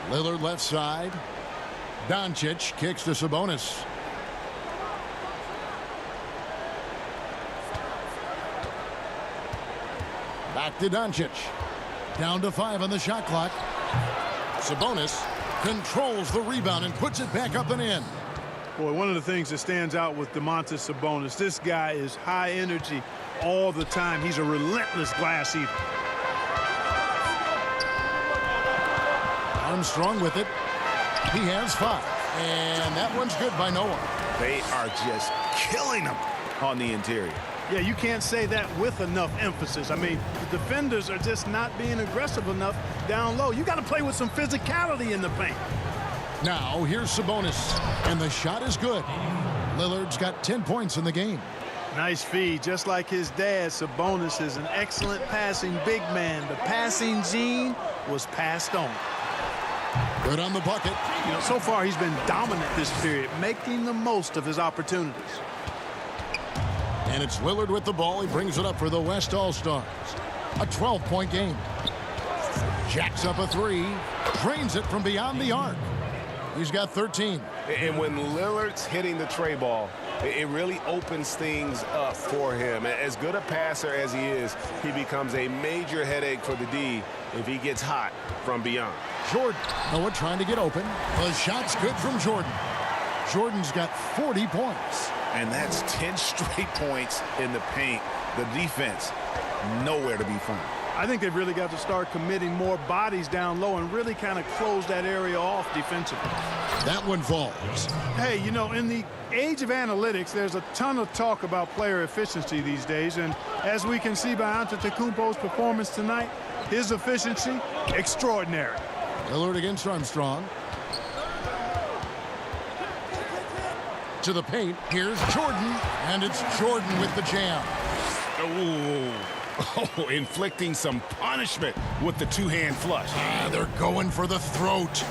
Lillard left side. Doncic kicks to Sabonis. Back to Doncic. Down to 5 on the shot clock. Sabonis controls the rebound and puts it back up and in. Boy, one of the things that stands out with Domantas Sabonis, this guy is high energy all the time. He's a relentless glass eater. Armstrong with it. He has 5. And that one's good by Noah. They are just killing him on the interior. Yeah, you can't say that with enough emphasis. I mean, the defenders are just not being aggressive enough down low. You got to play with some physicality in the paint. Now, here's Sabonis. And the shot is good. Lillard's got 10 points in the game. Nice feed. Just like his dad, Sabonis is an excellent passing big man. The passing gene was passed on. Good on the bucket. You know, so far he's been dominant this period, making the most of his opportunities. And it's Lillard with the ball. He brings it up for the West All-Stars. A 12-point game. Jacks up a 3. Drains it from beyond the arc. He's got 13. And when Lillard's hitting the tray ball, it really opens things up for him. As good a passer as he is, he becomes a major headache for the D if he gets hot from beyond. Jordan. Noah trying to get open. The shot's good from Jordan. Jordan's got 40 points. And that's 10 straight points in the paint. The defense, nowhere to be found. I think they've really got to start committing more bodies down low and really kind of close that area off defensively. That one falls. Hey, you know, in the age of analytics, there's a ton of talk about player efficiency these days. And as we can see by Antetokounmpo's performance tonight, his efficiency, extraordinary. Lillard against Armstrong. To the paint. Here's Jordan. And it's Jordan with the jam. Oh, inflicting some punishment with the two-hand flush. They're going for the throat.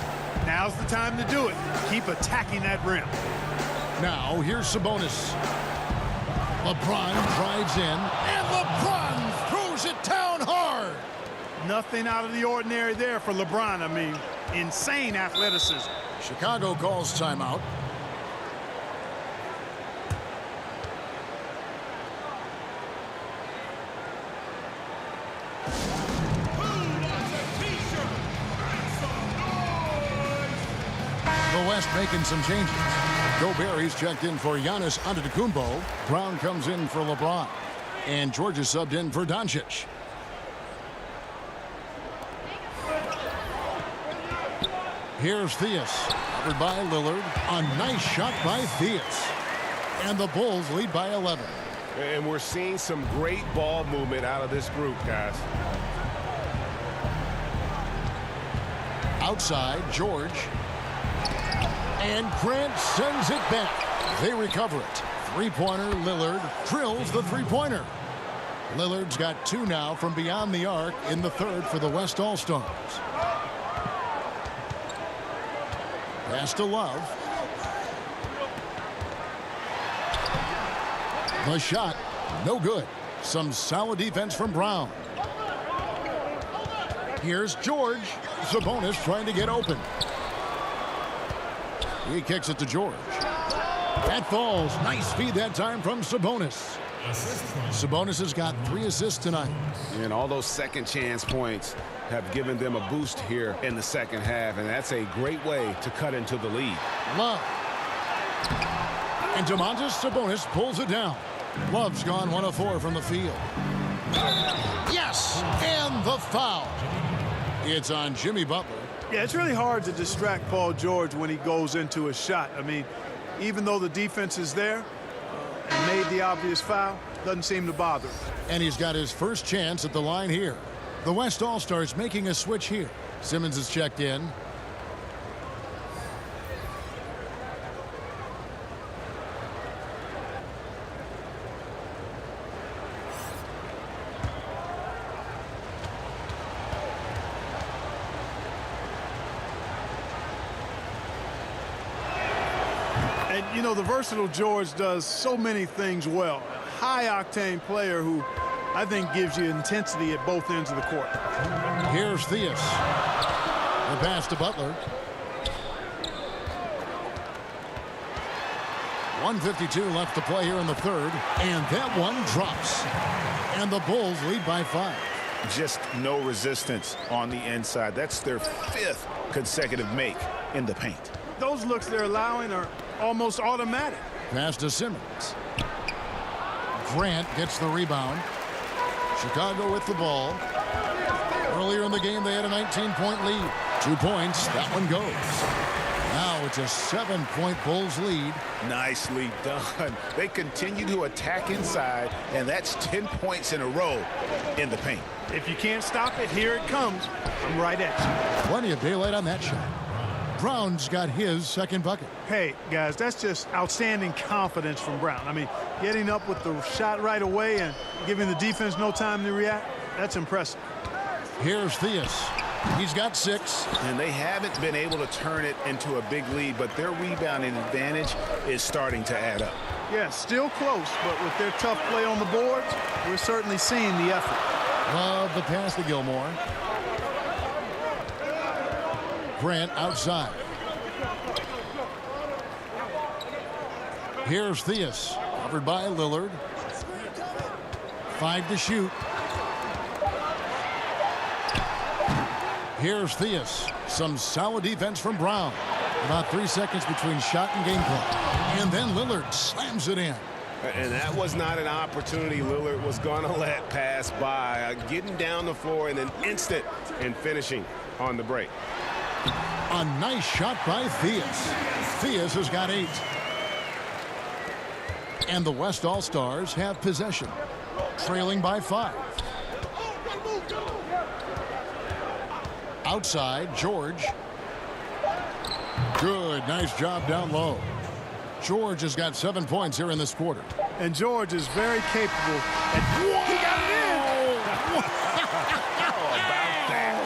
Now's the time to do it. Keep attacking that rim. Now, here's Sabonis. LeBron drives in, and LeBron throws it down hard. Nothing out of the ordinary there for LeBron. I mean, insane athleticism. Chicago calls timeout. The West making some changes. Gobert's checked in for Giannis Antetokounmpo. Brown comes in for LeBron. And George is subbed in for Doncic. Here's Theus. Covered by Lillard. A nice shot by Theus. And the Bulls lead by 11. And we're seeing some great ball movement out of this group, guys. Outside, George. And Grant sends it back. They recover it. Three-pointer, Lillard drills the three-pointer. Lillard's got 2 now from beyond the arc in the third for the West All-Stars. Pass to Love. The shot, no good. Some solid defense from Brown. Here's George. Sabonis trying to get open. He kicks it to George. That falls. Nice feed that time from Sabonis. Sabonis has got 3 assists tonight. And all those second chance points have given them a boost here in the second half, and that's a great way to cut into the lead. Love. And Domantas Sabonis pulls it down. Love's gone 1 of 4 from the field. Yes! And the foul. It's on Jimmy Butler. Yeah, it's really hard to distract Paul George when he goes into a shot. I mean, even though the defense is there and made the obvious foul, doesn't seem to bother him. And he's got his first chance at the line here. The West All-Stars making a switch here. Simmons is checked in. And, you know, the versatile George does so many things well. A high-octane player who I think gives you intensity at both ends of the court. Here's Theus. The pass to Butler. 1:52 left to play here in the third. And that one drops. And the Bulls lead by 5. Just no resistance on the inside. That's their 5th consecutive make in the paint. Those looks they're allowing are almost automatic. Pass to Simmons. Grant gets the rebound. Chicago with the ball. Earlier in the game, they had a 19-point lead. 2 points. That one goes. Now it's a 7-point Bulls lead. Nicely done. They continue to attack inside, and that's 10 points in a row in the paint. If you can't stop it, here it comes. I'm right at you. Plenty of daylight on that shot. Brown's got his second bucket. Hey, guys, that's just outstanding confidence from Brown. I mean, getting up with the shot right away and giving the defense no time to react, that's impressive. Here's Theus. He's got 6. And they haven't been able to turn it into a big lead, but their rebounding advantage is starting to add up. Yeah, still close, but with their tough play on the boards, we're certainly seeing the effort. Love the pass to Gilmore. Grant outside. Here's Theus. Covered by Lillard. 5 to shoot. Here's Theus. Some solid defense from Brown. About 3 seconds between shot and game clock. And then Lillard slams it in. And that was not an opportunity Lillard was going to let pass by. Getting down the floor in an instant and finishing on the break. A nice shot by Theus. Theus has got 8. And the West All-Stars have possession. Trailing by 5. Outside, George. Good, nice job down low. George has got 7 points here in this quarter. And George is very capable. He got it in! How about that?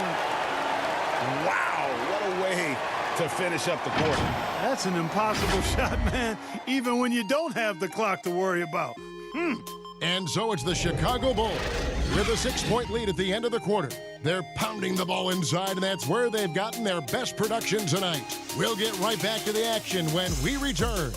Wow, what a way to finish up the quarter. That's an impossible shot, man, even when you don't have the clock to worry about. And so it's the Chicago Bulls with a 6-point lead at the end of the quarter. They're pounding the ball inside, and that's where they've gotten their best production tonight. We'll get right back to the action when we return.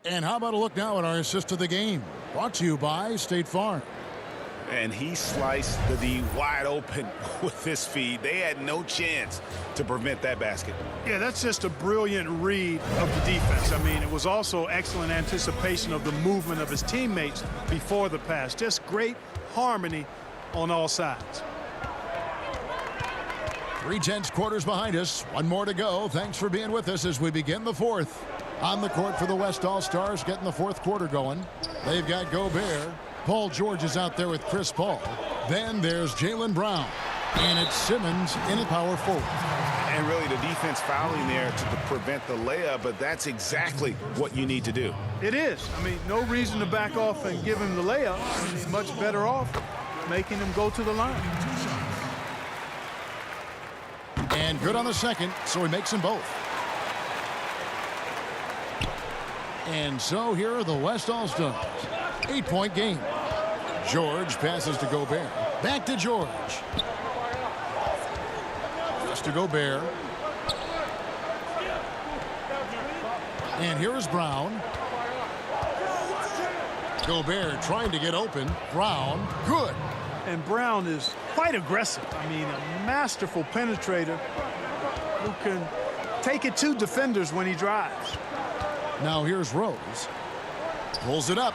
And how about a look now at our assist of the game? Brought to you by State Farm. And he sliced the D wide open with this feed. They had no chance to prevent that basket. Yeah, that's just a brilliant read of the defense. I mean, it was also excellent anticipation of the movement of his teammates before the pass. Just great harmony on all sides. 3/10 quarters behind us. One more to go. Thanks for being with us as we begin the fourth. On the court for the West All-Stars, getting the fourth quarter going. They've got Gobert. Paul George is out there with Chris Paul. Then there's Jaylen Brown. And it's Simmons in at power forward. And really the defense fouling there to prevent the layup, but that's exactly what you need to do. It is. I mean, no reason to back off and give him the layup. He's much better off making him go to the line. And good on the second, so he makes them both. And so here are the West All-Stars. 8-point game. George passes to Gobert. Back to George. Just to Gobert. And here is Brown. Gobert trying to get open. Brown, good. And Brown is quite aggressive. I mean, a masterful penetrator who can take it to defenders when he drives. Now here's Rose. Pulls it up.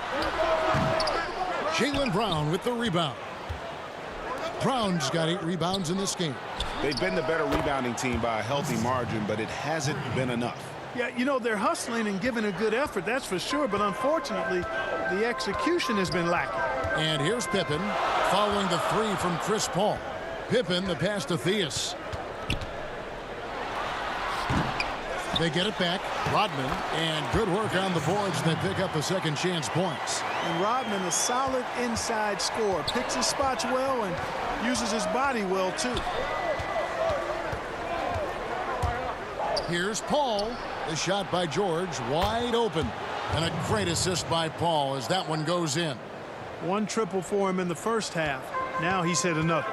Jaylen Brown with the rebound. Brown's got 8 rebounds in this game. They've been the better rebounding team by a healthy margin, but it hasn't been enough. Yeah, you know, they're hustling and giving a good effort, that's for sure, but unfortunately, the execution has been lacking. And here's Pippen following the 3 from Chris Paul. Pippen, the pass to Theus. They get it back. Rodman, and good work on the boards. They pick up the second chance points. And Rodman, a solid inside scorer. Picks his spots well and uses his body well, too. Here's Paul. The shot by George, wide open. And a great assist by Paul as that one goes in. One triple for him in the first half. Now he's hit another.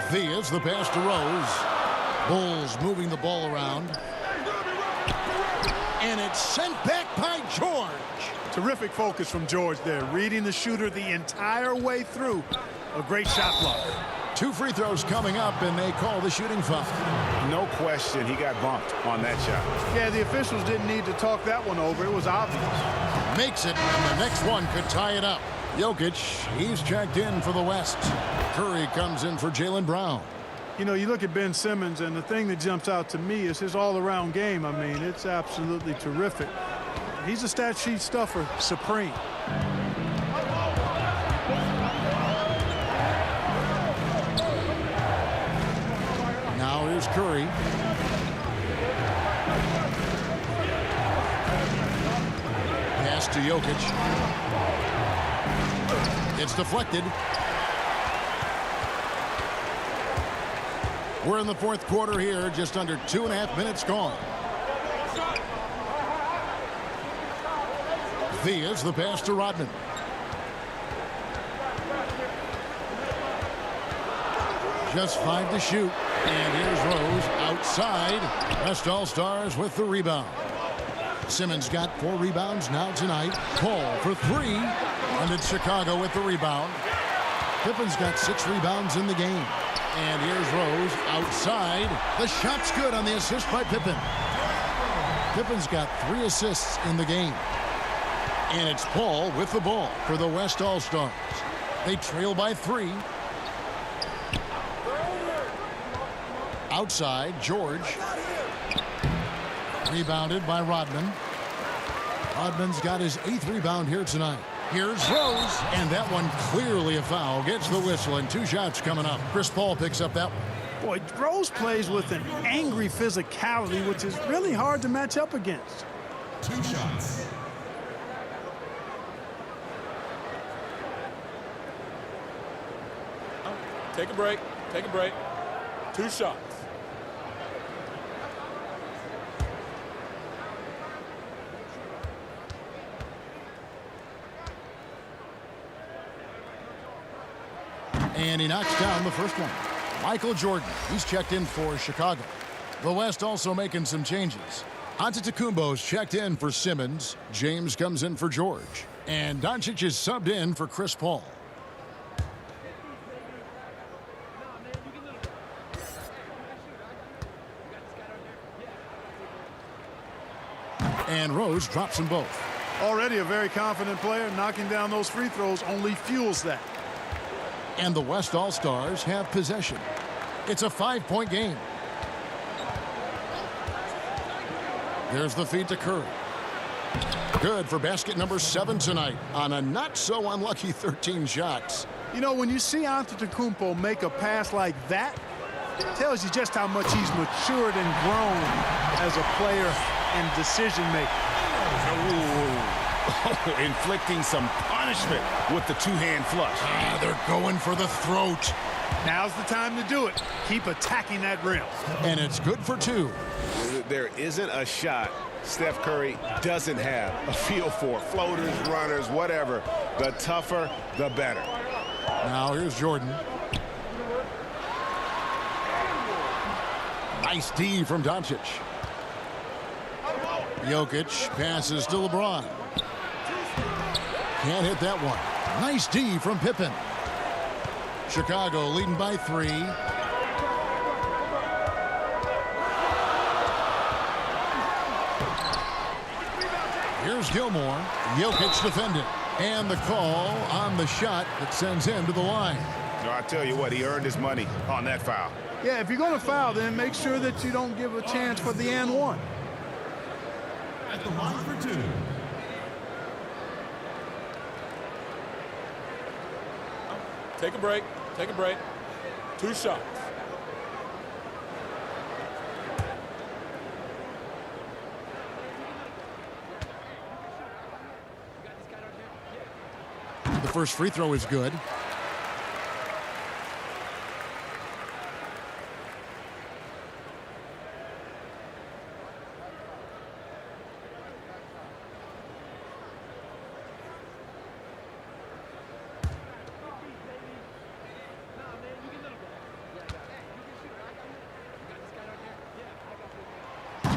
Thea's the pass to Rose. Bulls moving the ball around. And it's sent back by George. Terrific focus from George there, reading the shooter the entire way through. A great shot block. 2 free throws coming up, and they call the shooting foul. No question he got bumped on that shot. Yeah, the officials didn't need to talk that one over. It was obvious. Makes it, and the next one could tie it up. Jokic, he's checked in for the West. Curry comes in for Jaylen Brown. You know, you look at Ben Simmons, and the thing that jumps out to me is his all-around game. I mean, it's absolutely terrific. He's a stat sheet stuffer, supreme. Now here's Curry. Pass to Jokic. It's deflected. We're in the fourth quarter here, just under 2.5 minutes gone. Thea's the pass to Rodman. Just 5 to shoot. And here's Rose outside. West All-Stars with the rebound. Simmons got 4 rebounds now tonight. Paul for 3. And it's Chicago with the rebound. Pippen's got 6 rebounds in the game. And here's Rose outside. The shot's good on the assist by Pippen. Pippen's got 3 assists in the game. And it's Paul with the ball for the West All-Stars. They trail by 3. Outside, George. Rebounded by Rodman. Rodman's got his 8th rebound here tonight. Here's Rose, and that one clearly a foul. Gets the whistle, and 2 shots coming up. Chris Paul picks up that one. Boy, Rose plays with an angry physicality, which is really hard to match up against. 2 shots. Take a break. Take a break. 2 shots. And he knocks down the first one. Michael Jordan, he's checked in for Chicago. The West also making some changes. Antetokounmpo's checked in for Simmons. James comes in for George. And Doncic is subbed in for Chris Paul. And Rose drops them both. Already a very confident player. Knocking down those free throws only fuels that. And the West All-Stars have possession. It's a 5-point game. There's the feed to Curry. Good for basket number 7 tonight on a not-so-unlucky 13 shots. You know, when you see Antetokounmpo make a pass like that, it tells you just how much he's matured and grown as a player and decision maker. Inflicting some punishment with the 2-hand flush. They're going for the throat. Now's the time to do it. Keep attacking that rim. And it's good for 2. There isn't a shot Steph Curry doesn't have a feel for. Floaters, runners, whatever. The tougher, the better. Now here's Jordan. Nice D from Doncic. Jokic passes to LeBron. Can't hit that one. Nice D from Pippen. Chicago leading by 3. Here's Gilmore. Jokic defended. And the call on the shot that sends him to the line. No, I tell you what, he earned his money on that foul. Yeah, if you're going to foul, then make sure that you don't give a chance for the and one. At the line for 2. Take a break. Take a break. 2 shots. first free throw is good.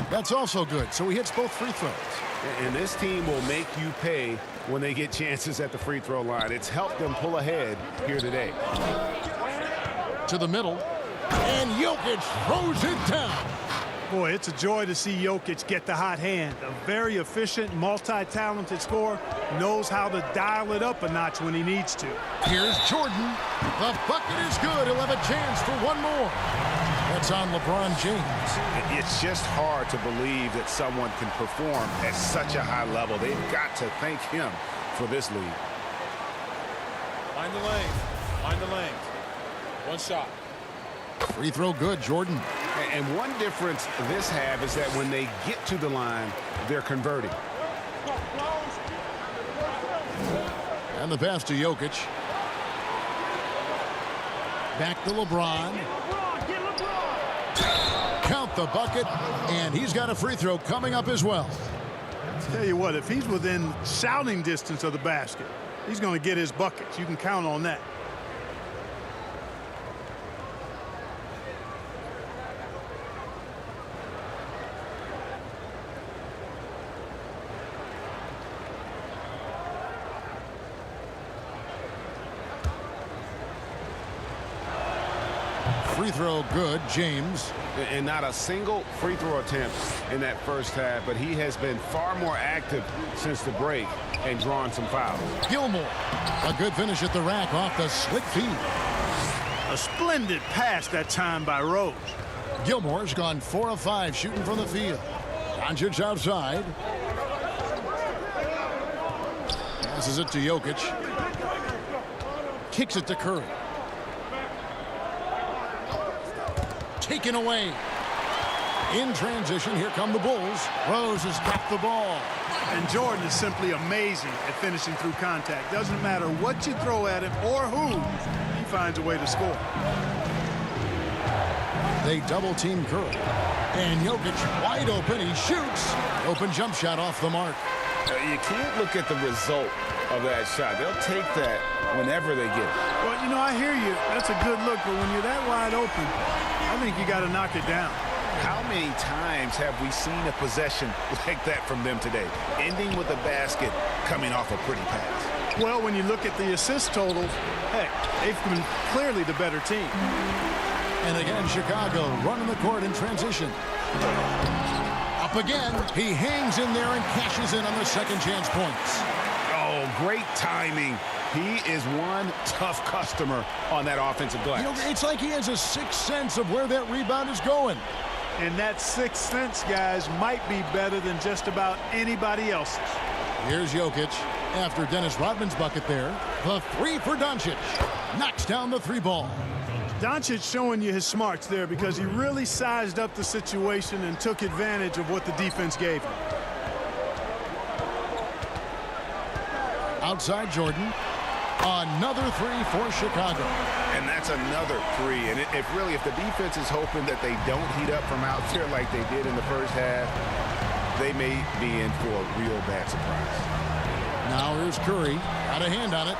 That's also good, so he hits both free throws. And this team will make you pay when they get chances at the free throw line. It's helped them pull ahead here today. To the middle, and Jokic throws it down. Boy, it's a joy to see Jokic get the hot hand. A very efficient, multi-talented scorer, knows how to dial it up a notch when he needs to. Here's Jordan. The bucket is good. He'll have a chance for one more. That's on LeBron James. It's just hard to believe that someone can perform at such a high level. They've got to thank him for this lead. Find the lane. Find the lane. One shot. Free throw good, Jordan. And one difference this have is that when they get to the line, they're converting. And the pass to Jokic. Back to LeBron. Count the bucket, and he's got a free throw coming up as well. Tell you what, if he's within shouting distance of the basket, he's going to get his buckets. You can count on that. Free throw good, James. And not a single free throw attempt in that first half, but he has been far more active since the break and drawn some fouls. Gilmore, a good finish at the rack off the slick feed. A splendid pass that time by Rose. Gilmore's gone 4 of 5 shooting from the field. Doncic outside. Passes it to Jokic. Kicks it to Curry. Taken away. In transition, here come the Bulls. Rose has got the ball. And Jordan is simply amazing at finishing through contact. Doesn't matter what you throw at him or who, he finds a way to score. They double team Curry. And Jokic wide open. He shoots. Open jump shot off the mark. You can't look at the result of that shot. They'll take that whenever they get it. Well, you know, I hear you. That's a good look, but when you're that wide open, I think you got to knock it down. How many times have we seen a possession like that from them today, ending with a basket coming off a pretty pass? Well, when you look at the assist totals, heck, they've been clearly the better team. And again, Chicago running the court in transition. Up again. He hangs in there and cashes in on the second chance points. Oh, great timing. He is one tough customer on that offensive glass. You know, it's like he has a sixth sense of where that rebound is going. And that sixth sense, guys, might be better than just about anybody else's. Here's Jokic after Dennis Rodman's bucket there. The three for Doncic. Knocks down the three ball. Doncic showing you his smarts there because he really sized up the situation and took advantage of what the defense gave him. Outside Jordan. Another three for Chicago. And that's another three. And if the defense is hoping that they don't heat up from out there like they did in the first half, they may be in for a real bad surprise. Now here's Curry. Got a hand on it.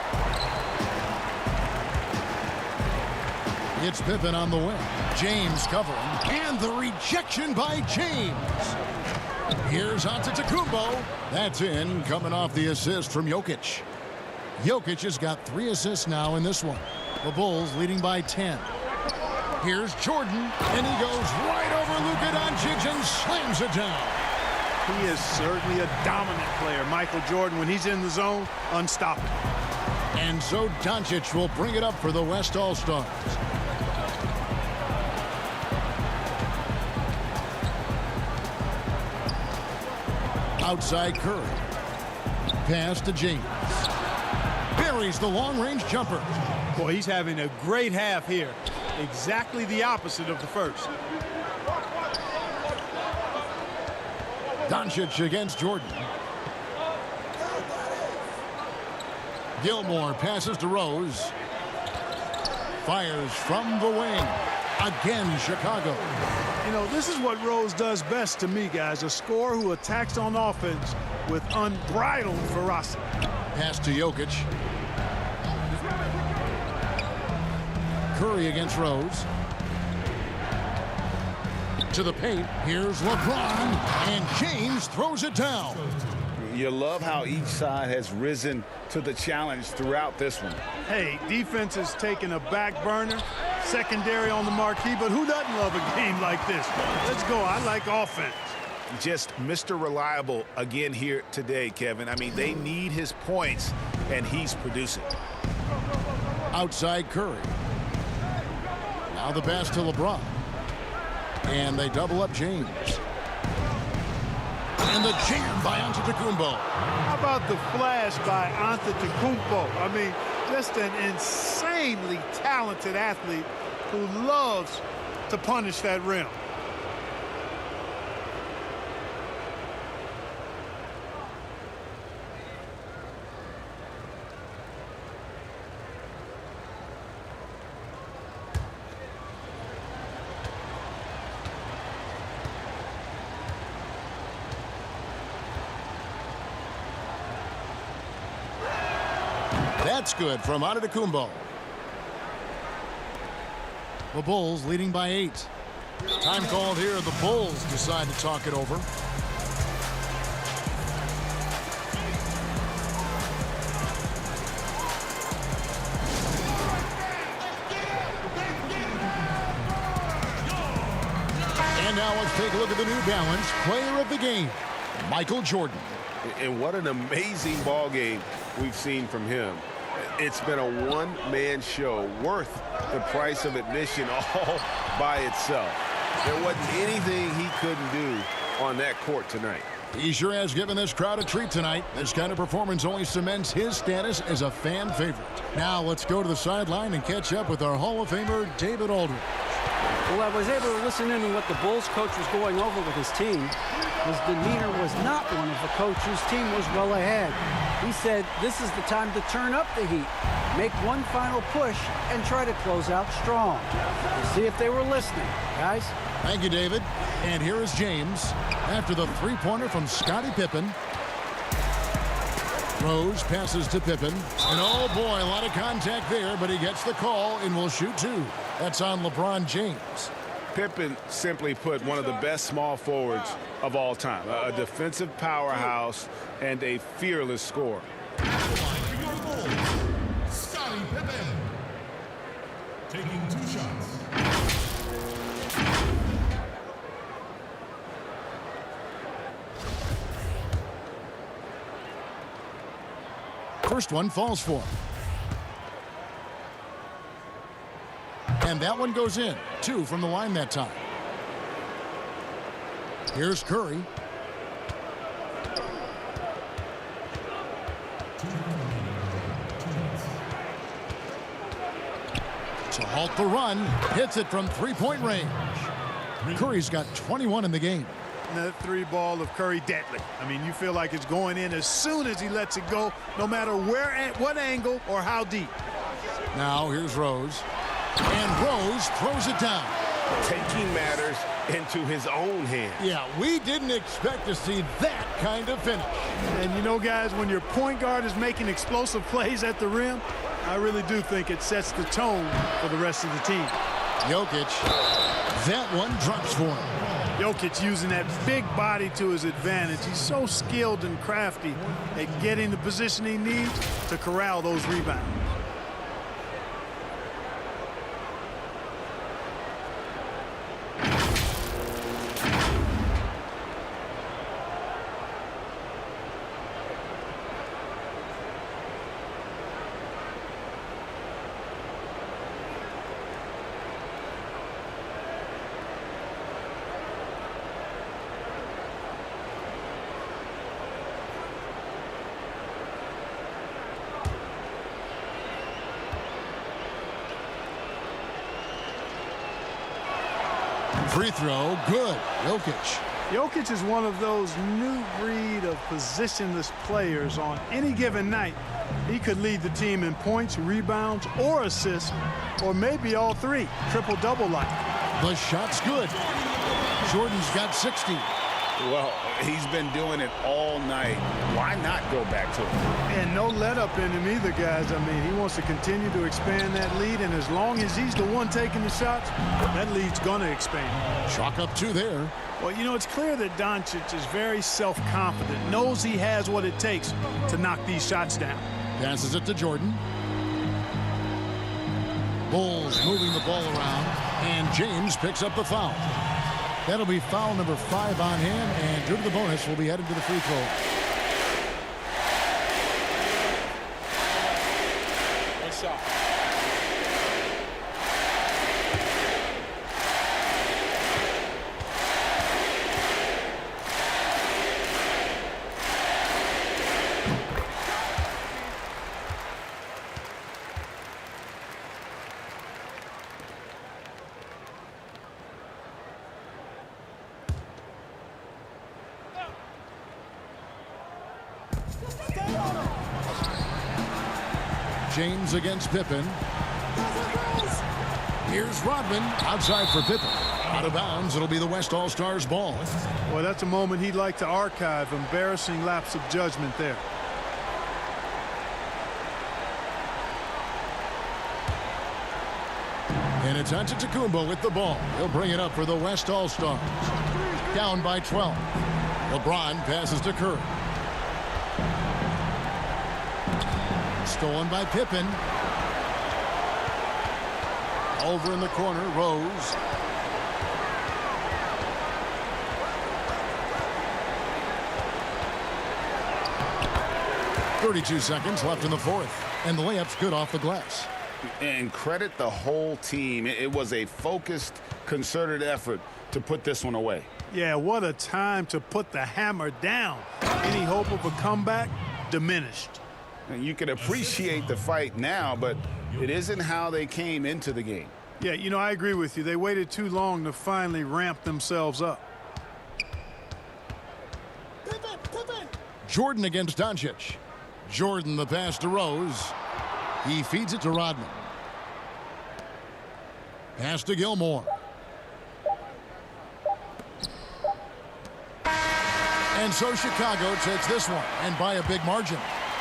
It's Pippen on the wing. James covering. And the rejection by James. Here's Antetokounmpo. That's in, coming off the assist from Jokic. Jokic has got 3 assists now in this one. The Bulls leading by 10. Here's Jordan, and he goes right over Luka Doncic and slams it down. He is certainly a dominant player. Michael Jordan, when he's in the zone, unstoppable. And so Doncic will bring it up for the West All-Stars. Outside Curry. Pass to James. Buries the long-range jumper. Boy, he's having a great half here. Exactly the opposite of the first. Doncic against Jordan. Gilmore passes to Rose. Fires from the wing. Again, Chicago. You know, this is what Rose does best to me, guys. A scorer who attacks on offense with unbridled ferocity. Pass to Jokic. Curry against Rose. To the paint. Here's LeBron. And James throws it down. You love how each side has risen to the challenge throughout this one. Hey, defense is taking a back burner, secondary on the marquee, but who doesn't love a game like this? Let's go. I like offense. Just Mr. Reliable again here today, Kevin. I mean, they need his points, and he's producing. Outside Curry. Now the pass to LeBron. And they double up James. And the jam by Antetokounmpo. How about the flash by Antetokounmpo? I mean, just an insanely talented athlete who loves to punish that rim. That's good from Antetokounmpo. The Bulls leading by 8. Time called here. The Bulls decide to talk it over. And now let's take a look at the New Balance player of the game, Michael Jordan. And what an amazing ball game we've seen from him. It's been a one-man show worth the price of admission all by itself. There wasn't anything he couldn't do on that court tonight. He sure has given this crowd a treat tonight. This kind of performance only cements his status as a fan favorite. Now let's go to the sideline and catch up with our Hall of Famer, David Aldridge. Well, I was able to listen in on what the Bulls coach was going over with his team. His demeanor was not one of the coach whose team was well ahead. He said this is the time to turn up the heat, make one final push, and try to close out strong. We'll see if they were listening, guys. Thank you, David. And here is James after the three-pointer from Scottie Pippen. Rose passes to Pippen. And oh boy, a lot of contact there, but he gets the call and will shoot 2. That's on LeBron James. Pippen, simply put, one of the best small forwards of all time. A defensive powerhouse and a fearless scorer. Scottie Pippen. Taking 2 shots. First one falls for him. And that one goes in. 2 from the line that time. Here's Curry. To halt the run, hits it from three-point range. Curry's got 21 in the game. That 3 ball of Curry deadly. I mean, you feel like it's going in as soon as he lets it go, no matter where, at what angle, or how deep. Now here's Rose. And Rose throws it down. Taking matters into his own hands. Yeah, we didn't expect to see that kind of finish. And you know, guys, when your point guard is making explosive plays at the rim, I really do think it sets the tone for the rest of the team. Jokic, that one drops for him. Jokic using that big body to his advantage. He's so skilled and crafty at getting the position he needs to corral those rebounds. Free throw, good. Jokic. Jokic is one of those new breed of positionless players. On any given night, He could lead the team in points, rebounds, or assists, or maybe all three. Triple-double like. The shot's good. Jordan's got 60. Well, he's been doing it all night. Why not go back to it? And no let-up in him either, guys. I mean, he wants to continue to expand that lead, and as long as he's the one taking the shots, that lead's going to expand. Chalk up 2 there. Well, you know, it's clear that Doncic is very self-confident, knows he has what it takes to knock these shots down. Passes it to Jordan. Bulls moving the ball around, and James picks up the foul. That'll be foul number 5 on him, and due to the bonus, we'll be headed to the free throw. One shot. James against Pippen. Here's Rodman outside for Pippen. Out of bounds. It'll be the West All-Stars ball. Well, that's a moment he'd like to archive. Embarrassing lapse of judgment there. And it's Antetokounmpo with the ball. He'll bring it up for the West All-Stars. Down by 12. LeBron passes to Curry. Stolen by Pippen. Over in the corner, Rose. .32 seconds left in the fourth. And the layup's good off the glass. And credit the whole team. It was a focused, concerted effort to put this one away. Yeah, what a time to put the hammer down. Any hope of a comeback diminished. And you can appreciate the fight now, but it isn't how they came into the game. Yeah, you know, I agree with you. They waited too long to finally ramp themselves up. Jordan against Doncic. Jordan the pass to Rose. He feeds it to Rodman. Pass to Gilmore. And so Chicago takes this one, and by a big margin.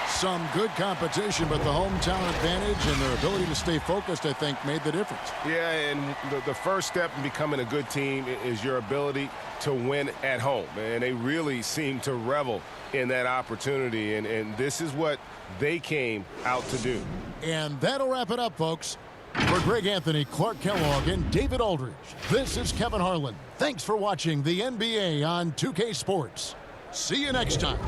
Some good competition, but the hometown advantage and their ability to stay focused, I think, made the difference. Yeah, and the first step in becoming a good team is your ability to win at home. And they really seem to revel in that opportunity, and this is what they came out to do. And that'll wrap it up, folks. For Greg Anthony, Clark Kellogg, and David Aldridge, this is Kevin Harlan. Thanks for watching the NBA on 2K Sports. See you next time.